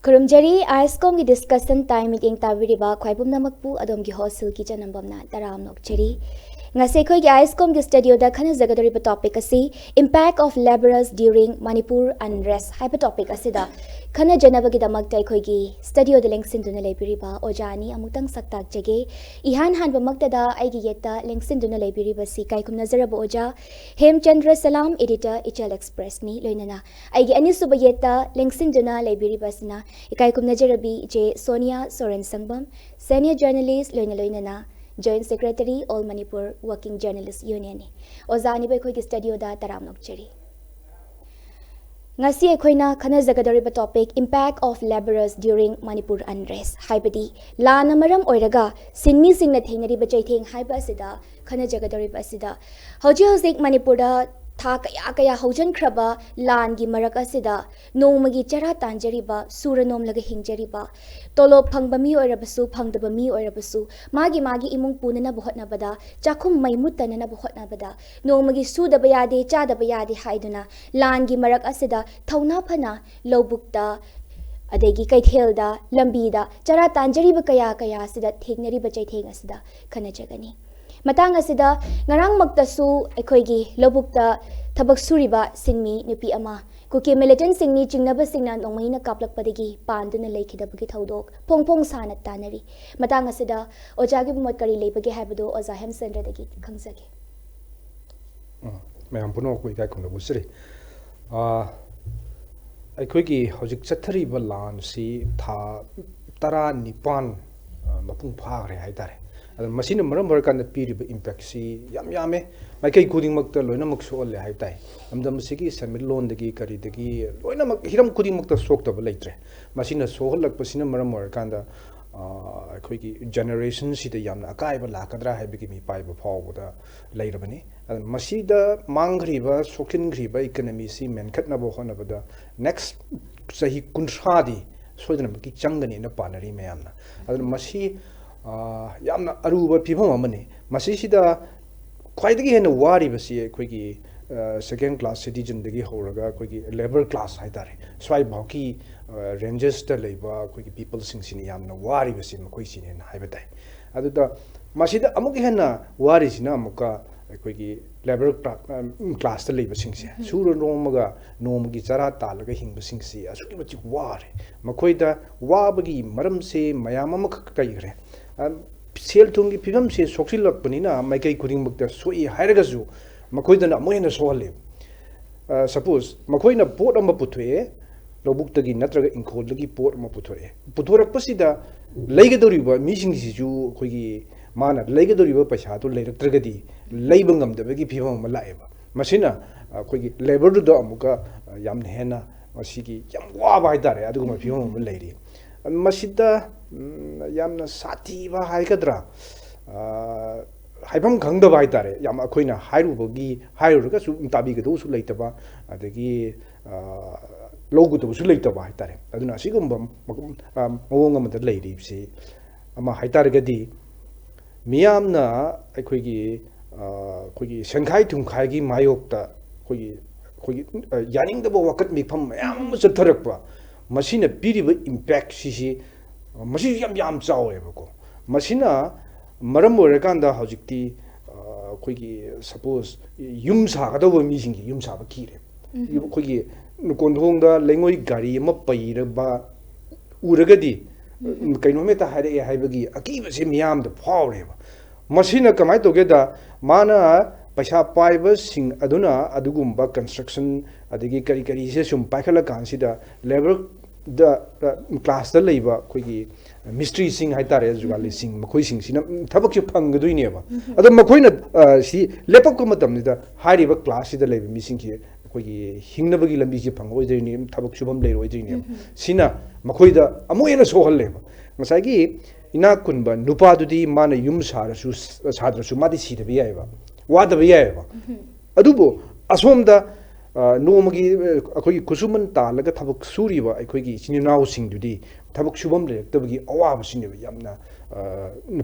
Kurumjari ISCOM की discussion time meeting tabiriba khwaibum namakpu adom ki hostel ki chanambamna taram nokchari ngase khoi ki ISCOM ki studio da khana jagadori pa topic asi impact of laborers during Manipur Unrest hype topic asi da khana janaba ki damak tai khoi ki studio da lengsin duna lebiriba ojani amutang saktak jage ihan han ba makta da ai gi yetta lengsin duna lebiriba si kai kum nazaraba oja Hemchandra Salam editor Ichal Express ni loinana ai gi ani suba yetta lengsin duna lebiriba sina ikai kum najarabi je Sonia Soren Sangbam senior journalist loinana Joint Secretary All Manipur Working Journalists Union ni ozani bai khoi ki studio da taram nokchari ngasi ekhoina khana jagadori ba topic impact of laborers during Manipur Unrest haibadi lana maram oiraga sinmi singna theinari ba chaitheng haiba asida khana jagadori ba asida hojik Manipur da tha kaya haujan khraba lan gi marak asida nongmagi chara tanjariba suranom laga hingjariba tolo phangba mi oirabasu phangdaba mi oirabasu magi imung punana bohotna bada chakhum maimutana na bohotna bada nongmagi sudaba yade chadaba yade haiduna lan gi marak asida thauna phana lobukta adegi kaithelda lambida chara tanjariba kaya asida thengnari ba chaitheng asida khana jagani matang asida ngarang maktasu ekhoigi lobukta thabak suriba sinmi nupi ama kuki militant singni chingnaba singna nongmaina kaplakpadagi panduna lekhidabagi thaudok pongpong sana tanari matang asida ojagi bumot kari lebagi haibado oza hemsendra dagi khangsage mayam puno koi kai khongda busri ekhoigi hojik chathari ba lan si tha tara nipan mapung phagre haidare machine maram kan piriba impact si yame maikai kuding makta loina mak sol le haitai amdam sigi samil lon dagi kari dagi loina mak hiram kuding makta sok ta leitre machine sohol lak pasina maram kan da khoi ki generation si da yamna akai ba lakadra haibigi mi pai ba phaw da leirabani masida mangri ba sokin gri ba economy si men khatna bo hona ba da next sahi kunthadi soidana ki changani na panari me yamna adun masi yamna aruba phibam amani masisida khwaidagi hena wari basi khoigi second class citizen dagi horaga khoigi labor class haitare swai bauki ranges ta leiba khoigi people singsini yamna wari basi makoi sine haibatai aduda masida amuk hena wari sina amuka khoigi labor class ta leiba singse suro nomaga nomagi chara talaga hingba singsi asuki bachi wari makoida wabagi maramse mayam amak kaigre sel thungi phibam se soksil lakpanina maikai khuding mukta soi hairagasu makoidana moina sohale suppose makoina pot amba puthwe lobuktagi natraga inkolagi pot ama puthore puthorakpasida leigadoriba mising sisu khoigi mana leigadoriba paisa to leiraktragadi leiba ngamdabagi phibam ama laeba masina khoigi labor do amuka yamna hena masigi yam waba haidare aduguma phibam ama leiri masida yamna sati ba haikadra haibam khangda ba haitare yam akoina hairubagi hairuga su tabi ga do su leitaba adagi logu do su leitaba haitare aduna sigumba mawong amada leiri si ama haitare gadi miyamna akoigi khoigi shanghai thumkhai gi mayokta khoigi yaning da bo wakat mikpham mayam chatharakpa masina piriba impact si masi yam chawe bako masina maram orakanda hojikti khoigi suppose yum sa gadawa mi singi yum sa ba kire khoigi kondhongda lengoi gari ma paira ba uragadi kaino meta hare haibagi akiba se miyam da phawre ba masina kamai togeda mana paisa paiba sing aduna adugumba construction adigi kari se sum paikhala kansida labor the class the labor khoigi mystery sing haitare jugali sing makhoi sing sina thabak chu phangdui ba adam makhoina si lepak ko matam ni da hariba class da lebi missing ki khoigi hingnabagi lambi ji phangoi jeni thabak chubam leiroi jeni sina makhoida amoena sohalle ba ngasai gi ina kunba nupa dudi mana yum sara su sadra su madi si da biya ba wa da biya ba adubo asomda nomagi akhoi kusuman ta laga thabak suriba akhoi sininaw singdudi thabak subam lektabagi awab sineba yamna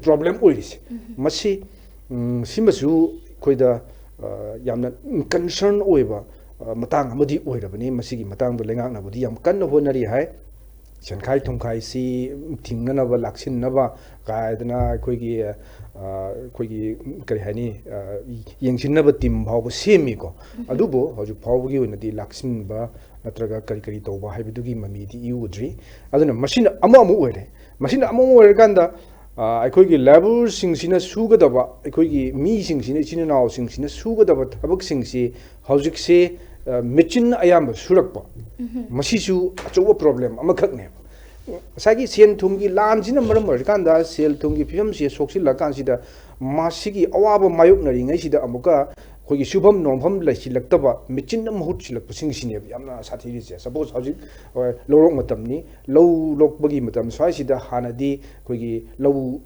problem oirisi masi simasu khoida yamna concern oiba matang amadi oirabani masigi matang do lengak na budi yam kan honari hai ꯁꯦꯟꯈꯥꯏ ꯊꯨꯝꯈꯥꯏꯁꯤ ꯊꯤꯡꯅꯅꯕ ꯂꯥꯛꯁꯤꯟꯅꯕ ꯀꯥꯏꯗꯅ ꯑꯩꯈꯣꯏꯒꯤ ꯀꯔꯤ ꯍꯥꯏꯅꯤ ꯌꯦꯡꯁꯤꯟꯅꯕ team ꯐꯥꯎꯕ ꯁꯦꯝꯃꯤꯀꯣ ꯑꯗꯨꯕꯨ ꯍꯧꯖꯤꯛ ꯐꯥꯎꯕꯒꯤ ꯑꯣꯏꯅꯗꯤ ꯂꯥꯛꯁꯤꯟꯕ ꯅꯠꯇ꯭ꯔꯒ ꯀꯔꯤ ꯇꯧꯕ ꯍꯥꯏꯕꯗꯨꯒꯤ ꯃꯃꯤꯗꯤ ꯏꯎꯗ꯭ꯔꯤ ꯑꯗꯨꯅ ꯃꯁꯤꯅ ꯑꯃꯨꯛ ꯑꯣꯏꯔꯦ ꯃꯁꯤꯅ ꯑꯃꯨꯛ ꯑꯣꯏꯔꯀꯥꯟꯗ ꯑꯩꯈꯣꯏꯒꯤ ꯂꯦꯕꯔꯁꯤꯡꯁꯤꯅ ꯁꯨꯒꯗꯕ ꯑꯩꯈꯣꯏꯒꯤ ꯃꯤꯁꯤꯡꯁꯤꯅ ꯏꯆꯤꯟ ꯏꯅꯥꯎꯁꯤꯡꯁꯤꯅ ꯁꯨꯒꯗꯕ ꯊꯕꯛꯁꯤꯡꯁꯤ ꯍꯧꯖꯤꯛꯁꯦ ꯃꯦꯆꯤꯟꯅ ꯑꯌꯥꯝꯕ ꯁꯨꯔꯛꯄ ꯃꯁꯤꯁꯨ ꯑꯆꯧꯕ ꯄ꯭ꯔꯣꯕ꯭ꯂꯦꯝ ꯑꯃꯈꯛꯅꯦꯕ ꯉꯁꯥꯏꯒꯤ ꯁꯦꯟ ꯊꯨꯝꯒꯤ ꯂꯥꯟꯁꯤꯅ ꯃꯔꯝ ꯑꯣꯏꯔꯀꯥꯟꯗ ꯁꯦꯜ ꯊꯨꯝꯒꯤ ꯐꯤꯕꯝꯁꯤ ꯁꯣꯛꯆꯤꯜꯂꯀꯥꯟꯁꯤꯗ ꯃꯁꯤꯒꯤ ꯑꯋꯥꯕ ꯃꯥꯌꯣꯛꯅꯔꯤꯉꯩꯁꯤꯗ ꯑꯃꯨꯛꯀ ꯑꯩꯈꯣꯏꯒꯤ ꯁꯨꯐꯝ ꯅꯣꯝꯐꯝ ꯂꯩꯁꯤꯜꯂꯛꯇꯕ ꯃꯦꯆꯤꯟꯅ ꯃꯍꯨꯠ ꯁꯤꯜꯂꯛꯄꯁꯤꯡꯁꯤꯅꯦꯕ ꯌꯥꯝꯅ ꯁꯥꯊꯤꯔꯤꯁꯦ ꯁꯄꯣꯁ ꯍꯧꯖꯤꯛ ꯂꯧꯔꯣꯛ ꯃꯇꯝꯅꯤ ꯂꯧ ꯂꯣꯛꯄꯒꯤ ꯃꯇꯝ ꯁ꯭ꯋꯥꯏꯁꯤꯗ ꯍꯥꯟꯅꯗꯤ ꯑꯩꯈꯣꯏꯒꯤ ꯂꯧ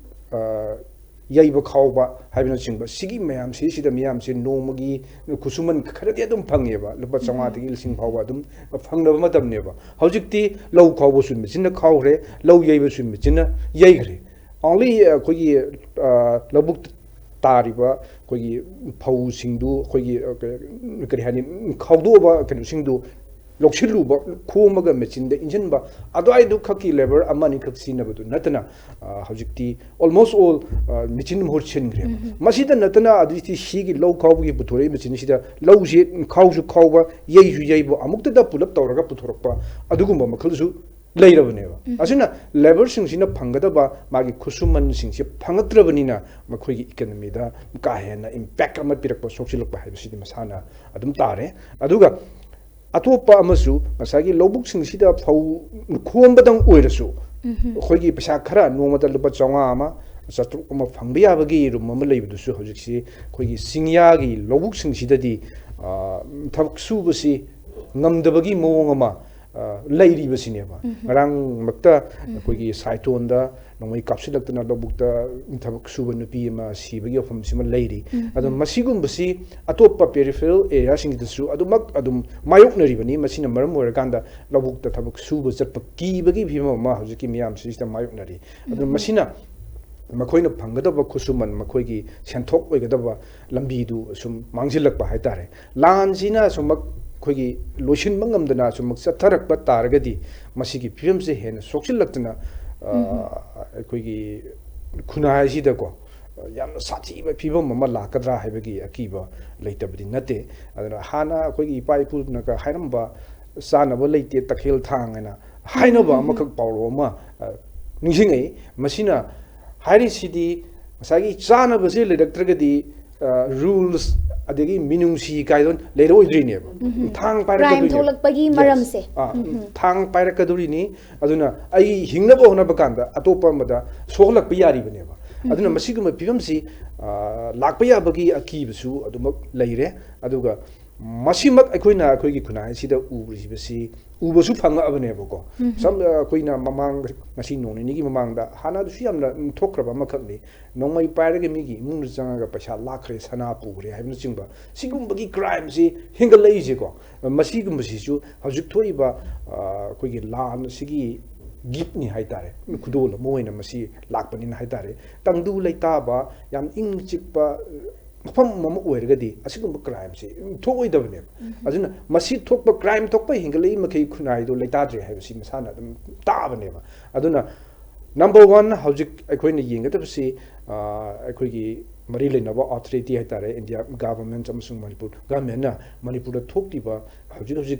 ꯌꯩꯕ ꯈꯥꯎꯕ ꯍꯥꯏꯕꯅꯆꯤꯡꯕ ꯁꯤꯒꯤ ꯃꯌꯥꯝꯁꯤꯗ ꯃꯤꯌꯥꯝꯁꯦ ꯅꯣꯡꯃꯒꯤ ꯈꯨꯠꯁꯨꯃꯟ ꯈꯔꯗꯤ ꯑꯗꯨꯝ ꯐꯪꯉꯦꯕ ꯂꯨꯄꯥ 500ꯗꯒꯤ 1000 ꯐꯥꯎꯕ ꯑꯗꯨꯝ ꯐꯪꯅꯕ ꯃꯇꯝꯅꯦꯕ ꯍꯧꯖꯤꯛꯇꯤ ꯂꯧ ꯈꯥꯎꯕꯁꯨ ꯃꯦꯆꯤꯟꯅ ꯈꯥꯎꯈ꯭ರೆ ꯂꯧ ꯌꯩꯕꯁꯨ ꯃꯦꯆꯤꯟꯅ ꯌꯩꯈ꯭ರೆ ꯑꯣꯟꯂꯤ ꯑꯩꯈꯣꯏꯒꯤ ꯂꯧꯕꯨꯛ ꯇꯥꯔꯤꯕ ꯑꯩꯈꯣꯏꯒꯤ ꯐꯧꯁꯤꯡꯗꯨ ꯑꯩꯈꯣꯏꯒꯤ ꯀꯔꯤ ꯍꯥꯏꯅꯤ ꯈꯥꯎꯗꯣꯛꯑꯕ ꯀꯩꯅꯣꯁꯤꯡꯗꯨ ꯂꯧꯁꯤꯜꯂꯨꯕ ꯈꯣꯝꯃꯒ ꯃꯦꯆꯤꯟꯗ ꯏꯟꯁꯤꯟꯕ ꯑꯗꯨꯋꯥꯏꯗꯨ ꯈꯛꯀꯤ ꯂꯦꯕꯔ ꯑꯃꯅꯤꯈꯛ ꯁꯤꯖꯤꯟꯅꯕꯗꯨ ꯅꯠꯇꯅ ꯍꯧꯖꯤꯛꯇꯤ ꯑꯣꯜꯃꯣꯁ ꯑꯣꯜ ꯃꯦꯆꯤꯟ ꯃꯍꯨꯠ ꯁꯤꯟꯈ꯭ꯔꯦꯕ ꯃꯁꯤꯗ ꯅꯠꯇꯅ ꯑꯗꯨꯗꯤ ꯁꯤꯒꯤ ꯂꯧ ꯈꯥꯎꯕꯒꯤ ꯄꯨꯊꯣꯔꯛꯏꯕ ꯃꯦꯆꯤꯟꯁꯤꯗ ꯂꯧꯁꯤ ꯈꯥꯎꯁꯨ ꯈꯥꯎꯕ ꯌꯩꯁꯨ ꯌꯩꯕ ꯑꯃꯨꯛꯇꯗ ꯄꯨꯂꯞ ꯇꯧꯔꯒ ꯄꯨꯊꯣꯔꯛꯄ ꯑꯗꯨꯒꯨꯝꯕ ꯃꯈꯜꯁꯨ ꯂꯩꯔꯕꯅꯦꯕ ꯑꯁꯤꯅ ꯂꯦꯕꯔꯁꯤꯡꯁꯤꯅ ꯐꯪꯒꯗꯕ ꯃꯥꯒꯤ ꯈꯨꯠꯁꯨꯃꯟꯁꯤꯡꯁꯤ ꯐꯪꯉꯛꯇ꯭ꯔꯕꯅꯤꯅ ꯃꯈꯣꯏꯒꯤ ꯏꯀꯣꯅꯣꯃꯤꯗ ꯀꯥ ꯍꯦꯟꯅ ꯏꯝꯄꯦꯛ ꯑꯃ ꯄꯤꯔꯛꯄ ꯁꯣꯛꯆꯤꯜꯂꯛꯄ ꯍꯥꯏꯕꯁꯤꯗꯤ ꯃꯁꯥꯅ ꯑꯗꯨꯝ ꯇꯥꯔꯦ ꯑꯗꯨꯒ ꯑꯇꯣꯞꯄ ꯑꯃꯁꯨ ꯉꯁꯥꯏꯒꯤ ꯂꯧꯕꯨꯛꯁꯤꯡꯁꯤꯗ ꯐꯧ ꯈꯣꯝꯕꯗꯪ ꯑꯣꯏꯔꯁꯨ ꯑꯩꯈꯣꯏꯒꯤ ꯄꯩꯁా ꯈꯔ ꯅꯣꯡꯃꯗ ꯂꯨꯄꯥ 500 ꯑꯃ 700 ꯑꯃ ꯐꯪꯕ ꯌꯥꯕꯒꯤ ꯔꯨꯝ ꯑꯃ ꯂꯩꯕꯗꯨꯁꯨ ꯍꯧꯖꯤꯛꯁꯤ ꯑꯩꯈꯣꯏꯒꯤ ꯆꯤꯡꯌꯥꯒꯤ ꯂꯧꯕꯨꯛꯁꯤꯡꯁꯤꯗꯗꯤ ꯊꯕꯛ ꯁꯨꯕꯁꯤ ꯉꯝꯗꯕꯒꯤ ꯃꯑꯣꯡ ꯑꯃ ꯂꯩꯔꯤꯕꯁꯤꯅꯦꯕ ꯉꯔꯥꯡꯃꯛꯇ ꯑꯩꯈꯣꯏꯒꯤ ꯁꯥꯏꯇꯣꯟꯗ ꯅꯣꯡꯃꯩ ꯀꯥꯞꯁꯤꯜꯂꯛꯇꯨꯅ ꯂꯧꯕꯨꯛꯇ ꯊꯕꯛ ꯁꯨꯕ ꯅꯨꯄꯤ ꯑꯃ ꯁꯤꯕꯒꯤ ꯋꯥꯐꯝꯁꯤꯃ ꯂꯩꯔꯤ ꯑꯗꯣ ꯃꯁꯤꯒꯨꯝꯕꯁꯤ ꯑꯇꯣꯞꯄ ꯄꯦꯔꯤꯐꯦꯔꯦꯜ ꯑꯦꯔꯤꯌꯥꯁꯤꯡꯗꯁꯨ ꯑꯗꯨꯃꯛ ꯑꯗꯨꯝ ꯃꯥꯌꯣꯛꯅꯔꯤꯕꯅꯤ ꯃꯁꯤꯅ ꯃꯔꯝ ꯑꯣꯏꯔꯀꯥꯟꯗ ꯂꯧꯕꯨꯛꯇ ꯊꯕꯛ ꯁꯨꯕ ꯆꯠꯄ ꯀꯤꯕꯒꯤ ꯐꯤꯕꯝ ꯑꯃ ꯍꯧꯖꯤꯛꯀꯤ ꯃꯤꯌꯥꯝꯁꯤꯗ ꯃꯥꯌꯣꯛꯅꯔꯤ ꯑꯗꯨꯅ ꯃꯁꯤꯅ ꯃꯈꯣꯏꯅ ꯐꯪꯒꯗꯕ ꯈꯨꯠꯁꯨꯃꯟ ꯃꯈꯣꯏꯒꯤ ꯁꯦꯟꯊꯣꯛ ꯑꯣꯏꯒꯗꯕ ꯂꯝꯕꯤꯗꯨ ꯁꯨꯝ ꯃꯥꯡꯁꯤꯜꯂꯛꯄ ꯍꯥꯏꯇꯥꯔꯦ ꯂꯥꯟꯁꯤꯅ ꯁꯨꯝꯃꯛ ꯑꯩꯈꯣꯏꯒꯤ ꯂꯣꯏꯁꯤꯟꯕ ꯉꯝꯗꯅ ꯁꯨꯝꯃꯛ ꯆꯠꯊꯔꯛꯄ ꯇꯥꯔꯒꯗꯤ ꯃꯁꯤꯒꯤ ꯐꯤꯕꯝꯁꯦ ꯍꯦꯟꯅ ꯁꯣꯛꯆꯤꯜꯂꯛꯇꯅ ꯑꯩꯈꯣꯏꯒ ꯈꯨꯟꯅꯥꯏꯁꯤꯗꯀꯣ ꯌꯥꯝꯅ ꯁꯥꯊꯤꯕ ꯐꯤꯕꯝ ꯑꯃ ꯂꯥꯛꯀꯗ꯭ꯔꯥ ꯍꯥꯏꯕꯒꯤ ꯑꯀꯤꯕ ꯂꯩꯇꯕꯗꯤ ꯅꯠꯇꯦ ꯑꯗꯨꯅ ꯍꯥꯟꯅ ꯑꯩꯈꯣꯏꯒꯤ ꯏꯄꯥ ꯏꯄꯨꯅꯒ ꯍꯥꯏꯔꯝꯕ ꯆꯥꯅꯕ ꯂꯩꯇꯦ ꯇꯈꯦꯜ ꯊꯥꯡ ꯍꯥꯏꯅ ꯍꯥꯏꯅꯕ ꯑꯃꯈꯛ ꯄꯥꯎꯔꯧ ꯑꯃ ꯅꯤꯡꯁꯤꯡꯉꯛꯏ ꯃꯁꯤꯅ ꯍꯥꯏꯔꯤꯁꯤꯗꯤ ꯉꯁꯥꯏꯒꯤ ꯆꯥꯅꯕꯁꯦ ꯂꯩꯔꯛꯇ꯭ꯔꯒꯗꯤ ꯔꯨꯜꯁ ꯑꯗꯒꯤ ꯃꯤꯅꯨꯡꯁꯤ ꯀꯥꯏꯗꯣ ꯂꯩꯔꯛꯑꯣꯏꯗ꯭ꯔꯤꯅꯦꯕ ꯊꯥꯡ ꯀ꯭ꯔꯥꯏꯝ ꯊꯣꯛꯂꯛꯄꯒꯤ ꯃꯔꯝꯁꯦ ꯊꯥꯡ ꯄꯥꯏꯔꯛꯀꯗꯧꯔꯤꯅꯤ ꯑꯗꯨꯅ ꯑꯩ ꯍꯤꯡꯅꯕ ꯍꯣꯠꯅꯕ ꯀꯥꯟꯗ ꯑꯇꯣꯞꯄ ꯑꯃꯗ ꯁꯣꯛꯍꯜꯂꯛꯄ ꯌꯥꯔꯤꯕꯅꯦꯕ ꯑꯗꯨꯅ ꯃꯁꯤꯒꯨꯝꯕ ꯐꯤꯕꯝꯁꯤ ꯂꯥꯛꯄ ꯌꯥꯕꯒꯤ ꯑꯀꯤꯕꯁꯨ ꯑꯗꯨꯃꯛ ꯂꯩꯔꯦ ꯑꯗꯨꯒ ꯃꯁꯤꯃꯛ ꯑꯩꯈꯣꯏꯅ ꯑꯩꯈꯣꯏꯒꯤ ꯈꯨꯟꯅꯥꯏꯁꯤꯗ ꯎꯔꯤꯕꯁꯤ ꯎꯕꯁꯨ ꯐꯪꯉꯛꯑꯕꯅꯦꯕꯀꯣ ꯑꯩꯈꯣꯏꯅ ꯃꯃꯥꯡ ꯉꯁꯤ ꯅꯣꯡ ꯅꯤꯅꯤꯒꯤ ꯃꯃꯥꯡꯗ ꯍꯥꯟꯅꯗꯨꯁꯨ ꯌꯥꯝꯅ ꯊꯣꯛꯈ꯭ꯔꯕ ꯑꯃꯈꯛꯅꯤ ꯅꯣꯡꯃꯩ ꯄꯥꯏꯔꯒ ꯃꯤꯒꯤ ꯏꯃꯨꯡꯗ ꯆꯪꯉꯒ ꯄꯩꯁꯥ ꯂꯥꯛꯈ꯭ꯔꯦ ꯁꯅꯥ ꯄꯨꯈ꯭ꯔꯦ ꯍꯥꯏꯕꯅꯆꯤꯡꯕ ꯁꯤꯒꯨꯝꯕꯒꯤ ꯀ꯭ꯔꯥꯏꯝꯁꯤ ꯍꯦꯟꯒꯠꯂꯛꯏꯁꯦꯀꯣ ꯃꯁꯤꯒꯨꯝꯕꯁꯤꯁꯨ ꯍꯧꯖꯤꯛ ꯊꯣꯛꯏꯕ ꯑꯩꯈꯣꯏꯒꯤ ꯂꯥꯟ ꯑꯁꯤꯒꯤ ꯒꯤꯐꯅꯤ ꯍꯥꯏꯇꯥꯔꯦ ꯈꯨꯗꯣꯜ ꯑꯃ ꯑꯣꯏꯅ ꯃꯁꯤ ꯂꯥꯛꯄꯅꯤꯅ ꯍꯥꯏꯇꯥꯔꯦ ꯇꯪꯗꯨ ꯂꯩꯇꯥꯕ ꯌꯥꯝ ꯏꯪ ꯆꯤꯛꯄ ꯃꯐꯝ ꯑꯃ ꯑꯣꯏꯔꯒꯗꯤ ꯑꯁꯤꯒꯨꯝꯕ ꯀ꯭ꯔꯥꯏꯝꯁꯤ ꯊꯣꯛꯑꯣꯏꯗꯕꯅꯦꯕ ꯑꯗꯨꯅ ꯃꯁꯤ ꯊꯣꯛꯄ ꯀ꯭ꯔꯥꯏꯝ ꯊꯣꯛꯄ ꯍꯦꯟꯒꯠꯂꯛꯏ ꯃꯈꯩ ꯈꯨꯟꯅꯥꯏꯗꯣ ꯂꯩꯇꯥꯗ꯭ꯔꯦ ꯍꯥꯏꯕꯁꯤ ꯃꯁꯥꯅ ꯑꯗꯨꯝ ꯇꯥꯕꯅꯦꯕ ꯑꯗꯨꯅ ꯅꯝꯕꯔ 1 ꯍꯧꯖꯤꯛ ꯑꯩꯈꯣꯏꯅ ꯌꯦꯡꯒꯗꯕꯁꯤ ꯑꯩꯈꯣꯏꯒꯤ ꯃꯔꯤ ꯂꯩꯅꯕ ꯑꯣꯊꯣꯔꯤꯇꯤ ꯍꯥꯏꯇꯥꯔꯦ ꯏꯟꯗꯤꯌꯥ ꯒꯚꯔꯟꯃꯦꯟꯠ ꯑꯃꯁꯨꯡ ꯃꯅꯤꯄꯨꯔ ꯒꯚꯔꯟꯃꯦꯟꯠꯅ ꯃꯅꯤꯄꯨꯔꯗ ꯊꯣꯛꯂꯤꯕ ꯍꯧꯖꯤꯛ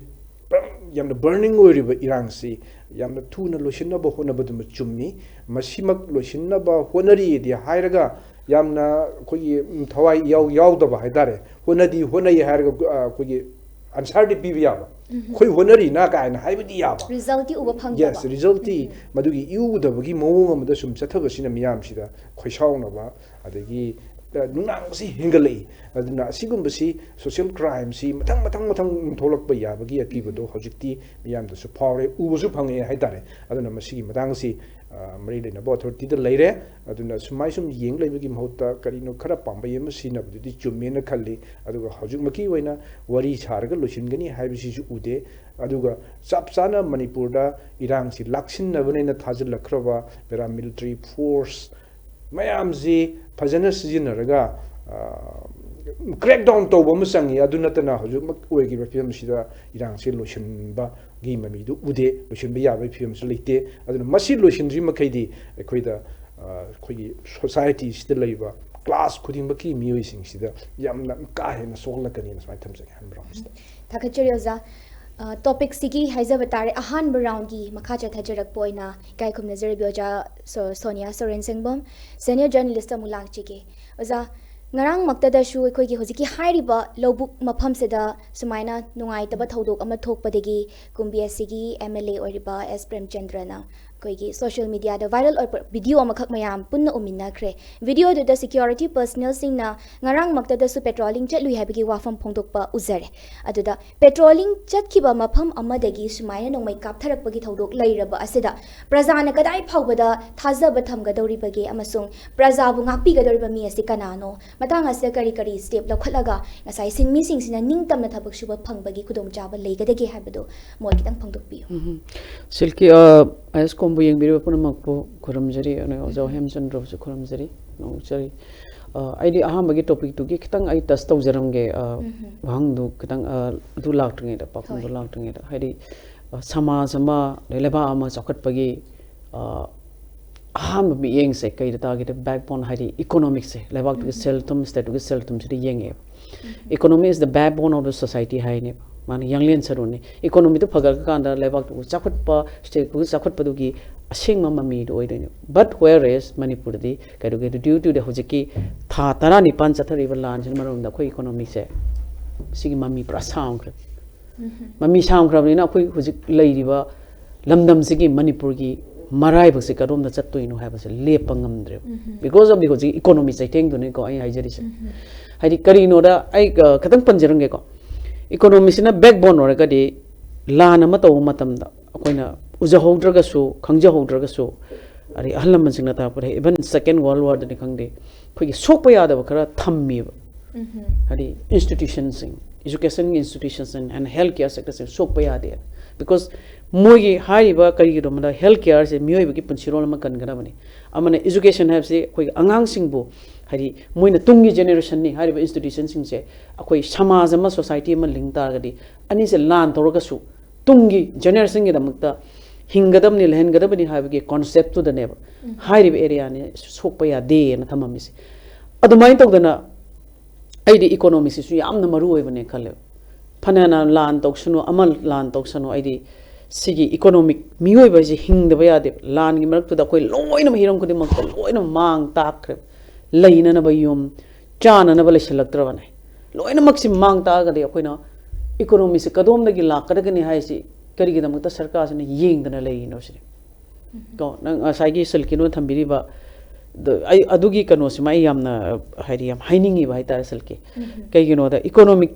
ꯌꯥꯝꯅ ꯕꯔꯅꯤꯡ ꯑꯣꯏꯔꯤꯕ ꯏꯔꯥꯡꯁꯤ ꯌꯥꯝꯅ ꯊꯨꯅ ꯂꯣꯏꯁꯤꯟꯅꯕ ꯍꯣꯠꯅꯕꯗꯨꯃ ꯆꯨꯝꯃꯤ ꯃꯁꯤꯃꯛ ꯂꯣꯏꯁꯤꯟꯅꯕ ꯍꯣꯠꯅꯔꯤꯗꯤ ꯍꯥꯏꯔꯒ ꯌꯥꯝꯅ ꯑꯩꯈꯣꯏꯒꯤ ꯊꯋꯥꯏ ꯌꯥꯎꯗꯕ ꯍꯥꯏꯇꯥꯔꯦ ꯍꯣꯠꯅꯩ ꯍꯥꯏꯔꯒ ꯑꯩꯈꯣꯏꯒꯤ ꯑꯟꯁꯔꯗꯤ ꯄꯤꯕ ꯌꯥꯕ ꯑꯩꯈꯣꯏ ꯍꯣꯠꯅꯔꯤꯅ ꯀꯥꯏꯅ ꯍꯥꯏꯕꯗꯤ ꯌꯥꯕ ꯔꯤꯖꯜꯇꯤ ꯎꯕ ꯐꯪꯗꯕ ꯌꯦꯁ ꯔꯤꯖꯜꯇꯤ ꯃꯗꯨꯒꯤ ꯏꯎꯗꯕꯒꯤ ꯃꯑꯣꯡ ꯑꯃꯗ ꯁꯨꯝ ꯆꯠꯊꯕꯁꯤꯅ ꯃꯤꯌꯥꯝꯁꯤꯗ ꯈꯣꯏꯁꯥꯎꯅꯕ ꯑꯗꯒꯤ ꯅꯨꯡꯅꯥꯡꯕꯁꯤ ꯍꯦꯟꯒꯠꯂꯛꯏ ꯑꯗꯨꯅ ꯑꯁꯤꯒꯨꯝꯕꯁꯤ ꯁꯣꯁꯤꯌꯦꯜ ꯀ꯭ꯔꯥꯏꯝꯁꯤ ꯃꯊꯪ ꯊꯣꯛꯂꯛꯄ ꯌꯥꯕꯒꯤ ꯑꯀꯤꯕꯗꯣ ꯍꯧꯖꯤꯛꯇꯤ ꯃꯤꯌꯥꯝꯗꯁꯨ ꯐꯥꯎꯔꯦ ꯎꯕꯁꯨ ꯐꯪꯉꯛꯑꯦ ꯍꯥꯏꯇꯥꯔꯦ ꯑꯗꯨꯅ ꯃꯁꯤꯒꯤ ꯃꯇꯥꯡꯁꯤ ꯃꯔꯤ ꯂꯩꯅꯕ ꯑꯣꯊꯣꯔꯤꯇꯤꯗ ꯂꯩꯔꯦ ꯑꯗꯨꯅ ꯁꯨꯃꯥꯏ ꯁꯨꯝ ꯌꯦꯡ ꯂꯩꯕꯒꯤ ꯃꯍꯨꯠꯇ ꯀꯔꯤꯅꯣ ꯈꯔ ꯄꯥꯝꯕꯩ ꯑꯃ ꯁꯤꯖꯤꯟꯅꯕꯗꯨꯗꯤ ꯆꯨꯝꯃꯦꯅ ꯈꯜꯂꯤ ꯑꯗꯨꯒ ꯍꯧꯖꯤꯛꯃꯛꯀꯤ ꯑꯣꯏꯅ ꯋꯥꯔꯤ ꯁꯥꯔꯒ ꯂꯣꯏꯁꯤꯟꯒꯅꯤ ꯍꯥꯏꯕꯁꯤꯁꯨ ꯎꯗꯦ ꯑꯗꯨꯒ ꯆꯞ ꯆꯥꯅ ꯃꯅꯤꯄꯨꯔꯗ ꯏꯔꯥꯡꯁꯤ ꯂꯥꯛꯁꯤꯟꯅꯕꯅꯦꯅ ꯊꯥꯖꯤꯜꯂꯛꯈ꯭ꯔꯕ ꯄꯦꯔꯥꯃꯤꯂꯤꯇꯔꯤ ꯐꯣꯔꯁ ꯃꯌꯥꯝꯁꯤ ꯐꯖꯅ ꯁꯤꯖꯤꯟꯅꯔꯒ crack down to ba musang ya aduna tana hoju mak oigi ba film sida irang se lotion ba gi mami du ude lotion ba ya ba film se lite aduna masi lotion ri makai di khoi da khoi society sida leiba class khuding ba ki mioi sing sida yamna ka he na sogla kani na sai thamse han bra thakachari oza topic sigi haiza batare ahan round gi makha cha thajarak poina kai khum nazar bioja Sonia Soren Sengbom senior journalist amulang chike oza ngarang maktada shu khoi gi hojiki hairiba lobuk mafam seda sumaina nungai taba thodok ama thokpadegi kumbiasi gi MLA oriba S Premchandrana koigi social media da viral or video amakak mayam punna uminna kre video da security personnel singna ngarang maktada su patrolling chatlu habigi wafam phongdokpa uzare aduda patrolling chatkhiba mafam amadagi sumaina nongmai kaptharakpagi thodok leiraba asida prajana kadai phawbada thajaba thamgadoribagi amasung prajabu ngakpi gadoriba mi asi kanano matang ase kari kari step lakhalaga ngasai sinmi singsina ningtamna thabak shuba phangbagi khudong chaba leigadagi habado moi kitang phongdokpi silki ISCOM bu yang biru pun makpo koram jari ane ojo hemchandra bu koram jari nong jari ID aham bagi topik tu kitang ai tas tau jaram ge wang du kitang du lak tenge da pakung du lak tenge da haidi sama sama leba ama chakat pagi aham bi yeng se kai da ge backbone haidi economic se leba tu sel tum state tu sel tum chiri yeng e economy is the backbone of the society hai ne man yanglian sarone economy to phagal kanda lebak to chakhat pa state ku chakhat pa dugi asing mami do oidene but whereas manipur di kaidu ge due to the hojiki tha tara ni pan chathari balan jin marom da khoi economy se sigi mami pra sound kre mami sound kra ni na khoi hojik leiri ba lamdam sigi manipur gi marai bak se karom da chatto inu ha ba se lepa ngamdre because of the hojik economy se teng do ne ko ai haijari se haidi kari no da ai khatang panjarang ge ko economy sina backbone or gadi lan ama to matam da akoina uja hodra su khangja hodra su ari ahlam man singna ta pare even second world war ni khangde khoi sok pa yada khara thammi ari institutions education institutions and healthcare sector se sok pa yade because mogi hari ba kari do mada healthcare se mioi ba ki punchirol ma kan gana bani amane education have se khoi angang singbu hari moina tungi generation ni hari ba institution sing se akoi samaj ma society ma ling tar gadi ani se lan toroga su tungi generation gi damakta hingadam ni lehengadam ni ha gi concept to the ne hari ba area ni sokpa ya de na thamami se adumai tawdana ai di economy se su yamna maru oi bane khale phanana lan toksunu amal lan toksunu ai di sigi economic mioi ba ji hingda ba ya de lan gi marak to da koi loina hiram ko de mak loina mang takre laina na ba yum chana na ba le selaktra bane loina mak si mang ta ga de koina economy se kadom da gi la ka da ni hai si kari gi da mak ta sarkar se ne yeng da na lei no si ko nang asai gi selkino thambiri ba ai adugi kano se mai yamna hairi yam hainingi ba ta selke kai gi no da economic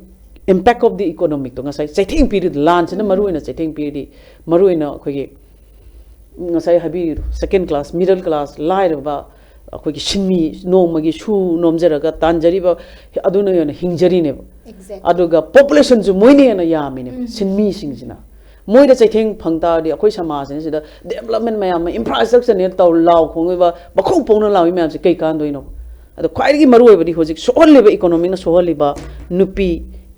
impact of the economic to ngasai chaithing period lunch na maruina chaithing period maruina khoi gi ngasai habi second class middle class lair ba khoi gi sinmi nomagi su nomjaraga tanjari ba aduna yana hingjari ne aduga population ju moine na yami ne sinmi singjina moida chaithing phangta di akhoi samaj ne sida development mayam infrastructure ne taw law khongoi ba bakhong pongna lawi mayam se kai kan doino adu khwai gi maru oi ba di hojik sohol le ba economy na sohol le ba nupi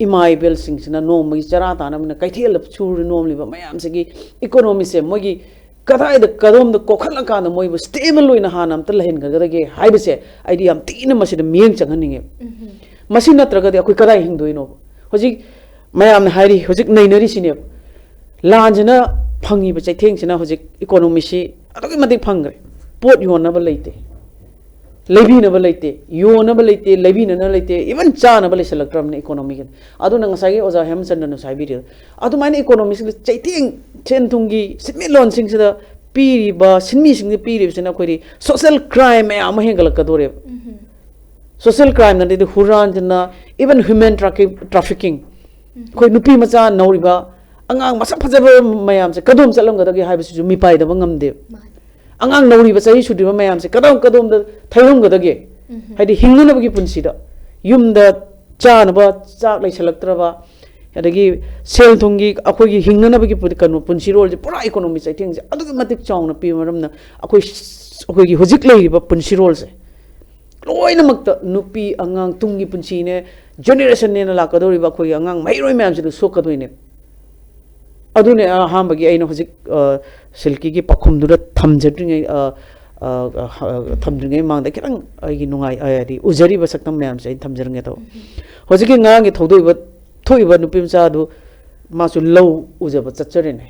imai bel sing sina nom gi chara ta na kaithel chur nom liba mayam se gi economy se mogi kadai da kadom da kokhala ka na moi stable loina hanam ta lahin ga ge haibe se idea am tina masi da mieng changhaninge masi natraga de akoi kadai hingdoino hoji mayam na hairi hoji nainari sine lanjana phangi ba chaitheng sina hoji economy si adogi madik phangre pot yona ba leite lebi na ba leite yona ba leite lebi na leite even cha na ba leselakram ne economy gen adu na ngasai oja hemchandra na saibiri adu mane economy si chaitheng chen thungi simi lon sing sida piri ba sinmi sing piri sina khori social crime am hengal ka dore social crime na de huran jana even human trafficking khoi nupi macha nauri ba angang masa phajaba mayam se kadom chalam ga dagi haibu su mi pai da bangam de angang nauri ba chai sudri ba mayam se kadom da thairom ga dagi haidi hingna ba gi punsi da yum da cha na ba chak lai selaktra ba adagi sel thungi akhoi gi hingna ba gi kanu punsi rol je pura economy chai thing je adugi matik chawna pi maram na akhoi gi hojik lai ba punsi rol se loinamakt nupi angang tungi punsine generation ne la kadori ba khoi angang mairoi myam sidu sokadoine adune hambagi aina hojik silki gi pakhum dura thamjadringai thamdringai mangda kirang agi nungai ayadi ujari ba saktam myam sai thamjarnge to hojik gi ngang gi thoiba nupi mcha du masu low ujaba chacharene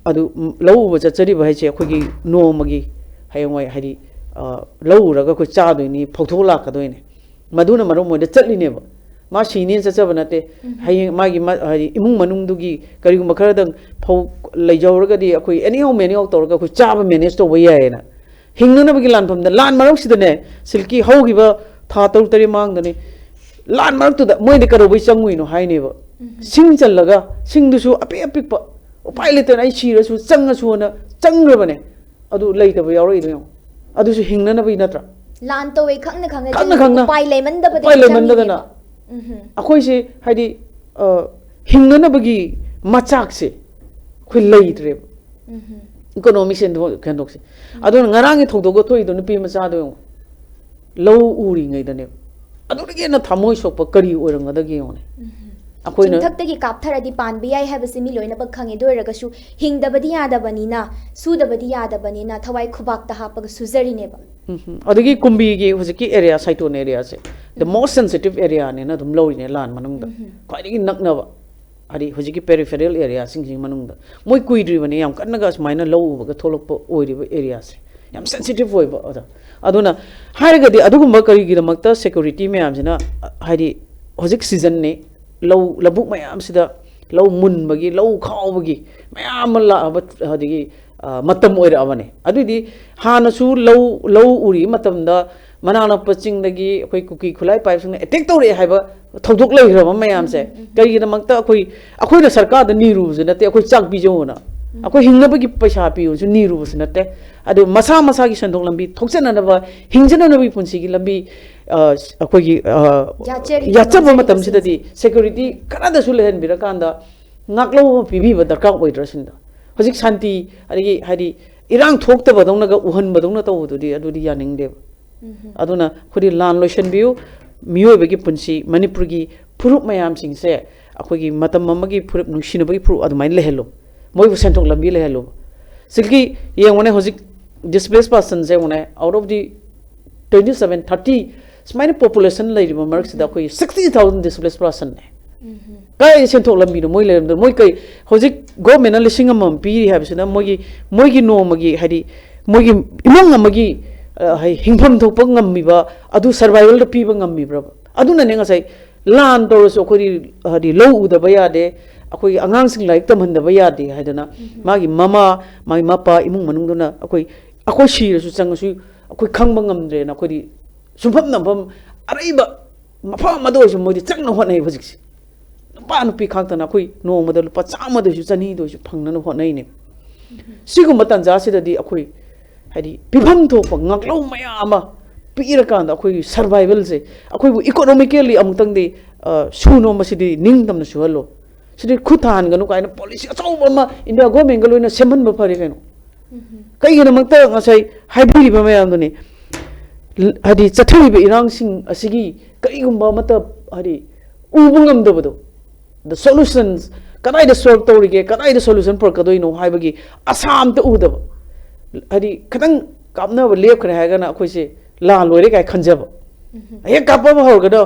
adu low ba chachari ba haiche khogi no magi hayongwai hari low raga ko cha doini phothola ka doine maduna maro mo de chatline ba ma sinin chachaba nate hay magi imung manung dugi kari gum khara dang phau leijawraga di akoi anyhow many torga ko chaba manage to way na hingna bagi lan pham da lan marok sidane silki hogi ba tha tor tari mang dani lan marok tu da moi de karo bai changui no hai ne ba sing challaga sing du su api api pa upai le tan ai chira su changa su na changra bane adu leita ba yauroi do adu su hingna na bai natra lan to we khangna pai le man da ba na akhoi se haidi hingna na bagi machak se khoi leitre economic sen kan dok se adu ngarang thok do thoi do nupi macha do low uri ngai da ne adu ge na thamoi sok pa kari oirang da ge yone akhoi na thak tagi kap thara di pan bi ai have simi loina ba khange do raga su hing da badi ya da bani na su da badi ya da bani na thawai khubak ta ha pa suzari ne ba adagi kumbi gi hojiki area saiton area se the most sensitive area ne na dum lori ne lan manung da khwai nakna ba ari hojiki peripheral area sing manung da moi kuidri bani yam kanna ga smaina low ba tholok pa oiri ba area se yam sensitive oi ba aduna hairaga di adugumba kari gi damakta security me am sina hairi hojik season ne low labuk mayam sida low mun bagi low khaw bagi mayam la ba hadigi matam oira amane adudi hana su low uri matam da manana paching dagi akoi kuki khulai pipe sung attack tore haiba thodok lei hrama mayam se kari da makta akoi da sarkar da niru jena te akoi chak bi jo na akoi hingna bagi paisa pi ju niru jena te adu masa gi sandok lambi thokchana na ba hingjana na bi punsi gi lambi akoi gi yachaba matam sida di security kana da su lehen birakanda ngaklo pibi ba darka oidra sinda hojik shanti ari hari irang thokta badong naga uhan badong na tawu di adudi yaning de aduna khuri lan lotion biu miyo begi punsi manipur gi phurup mayam sing se akoi gi matam mamagi phurup nungshina bagi phurup adumai lehelo moi bu sentok lambi lehelo silki yengone hojik displaced person se one out of the 27-30 smine population lai ri mark sida koi 60,000 displaced person ne kai sentok lambi no moi le moi kai hojik government na lising amam pi have sina moi gi no magi hadi moi gi imong amagi hai hingpham thok ngam mi ba adu survival da pi ba ngam mi bra adu na ne ngasai lan tor so khori hadi low u da ba ya de akoi angang sing like tam han da ba ya de haidana magi mama magi mapa imung manung dona akoi shi su chang su akoi khangba ngam dre na khori sumpham nampham araiba mafa mado su moi chang na hot nei hojik pa nu pi khang ta na khoi no model pa chama de su chani do su phangna no hot nei ne sigu matan ja si da di akoi hadi pibham tho pa ngaklo maya ama pira kan da akoi survival se akoi bu economically amutang de suno masidi ningdam na su halo sidi khuthan ganu kaina policy achau ma india government galoina seman ba phari kaino kai gina makta ngasai haibiri ba mayam duni hadi chathuri be irang sing asigi kai gumba mata hadi ubungam da bodo the solutions kanai da solve tawrige kanai da solution for kadoino haibagi asam ta udaba hadi kadang kapna ba lep khare haga na akhoi se la lore kai khanjaba ay kappa ba hor gado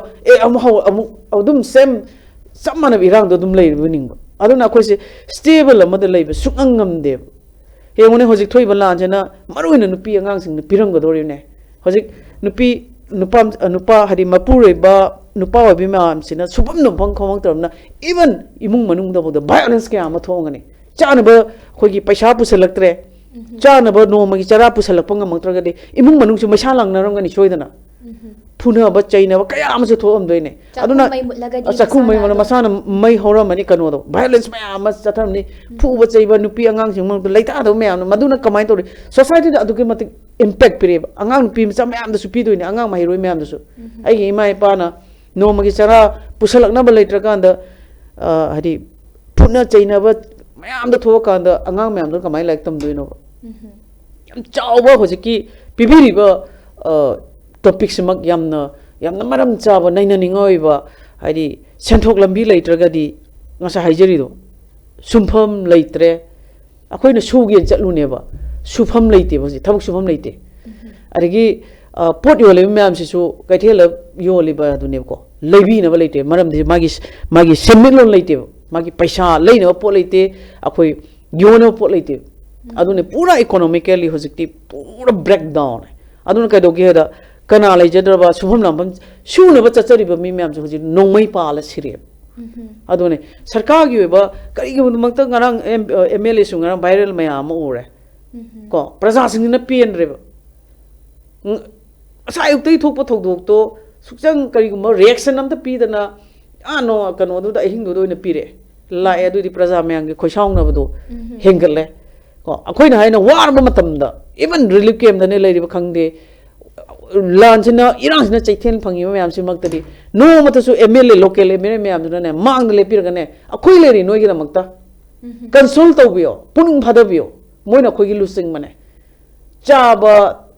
adum sem samana irang do dum lei buning ba aduna akhoi se stable amada lei ba sukangam de he ngone hojik thoi ba lan jena maruina nupi angang sing pirang godori ne hojik nupa hadi mapure ba nupa wa bima am sina subam no phang khomang terna even imung manung da boda violence ke ama thongane chana ba khogi paisa pusalaktre chana ba no magi chara pusalapang amangtra gade imung manung su masha lang naram gani choidana phuna ba chaina ba kaya am su thom doine aduna achakhu mai mana masana mai hora mani kano do violence ma am chatham ni phu ba chaiba nupi angang sing mang leita do me am maduna kamai to society da aduke matik impact pire angang nupi ma am da su pi doine angang mai roi me am da su ai gi mai pa na no magi chara pusalakna ba leitra kan da hadi phuna chaina ba mayam da thoka kan da angang me am do kamai like tam doino yam chawba hojiki pibiri ba topic simak yamna maram chaba naina ningoi ba haidi senthok lambi leitraga di ngasa haijeri do sumpham leitre akhoi na sugi chatlune ba sufam leite ba thabuk sufam leite arigi pot yole myam si su kaithela yole ba dune ko leibi na ba leite maram di magi semilon leite magi paisa leina ba pot leite akhoi yone pot leite adune pura economically hojikti pura breakdown aduna kai doge da kana lai jadra sufam lambam shuna ba chachari ba mi myam hoji nongmai pala sire adune sarkar gi ba kari gi makta ngarang MLA su ngarang viral mayam ore ko praja sing na pien re ba sai uktai thok pa thok dok to sukjang kari gi reaction am ta pi dana ano kano du da hing do na pire la e du di praja mayang gi khosaung na ba do hengale ko akhoi na haina war ba matam da even relief camp da ne lai ba khangde lanchina irang na chaithen phangi mayam simaktadi no matasu MLA local MLA mayam na ne mang le pir gane akhoi le ri noi gi makta consult tawbiyo puning phadabiyo moina khoi gi lusing mane chaba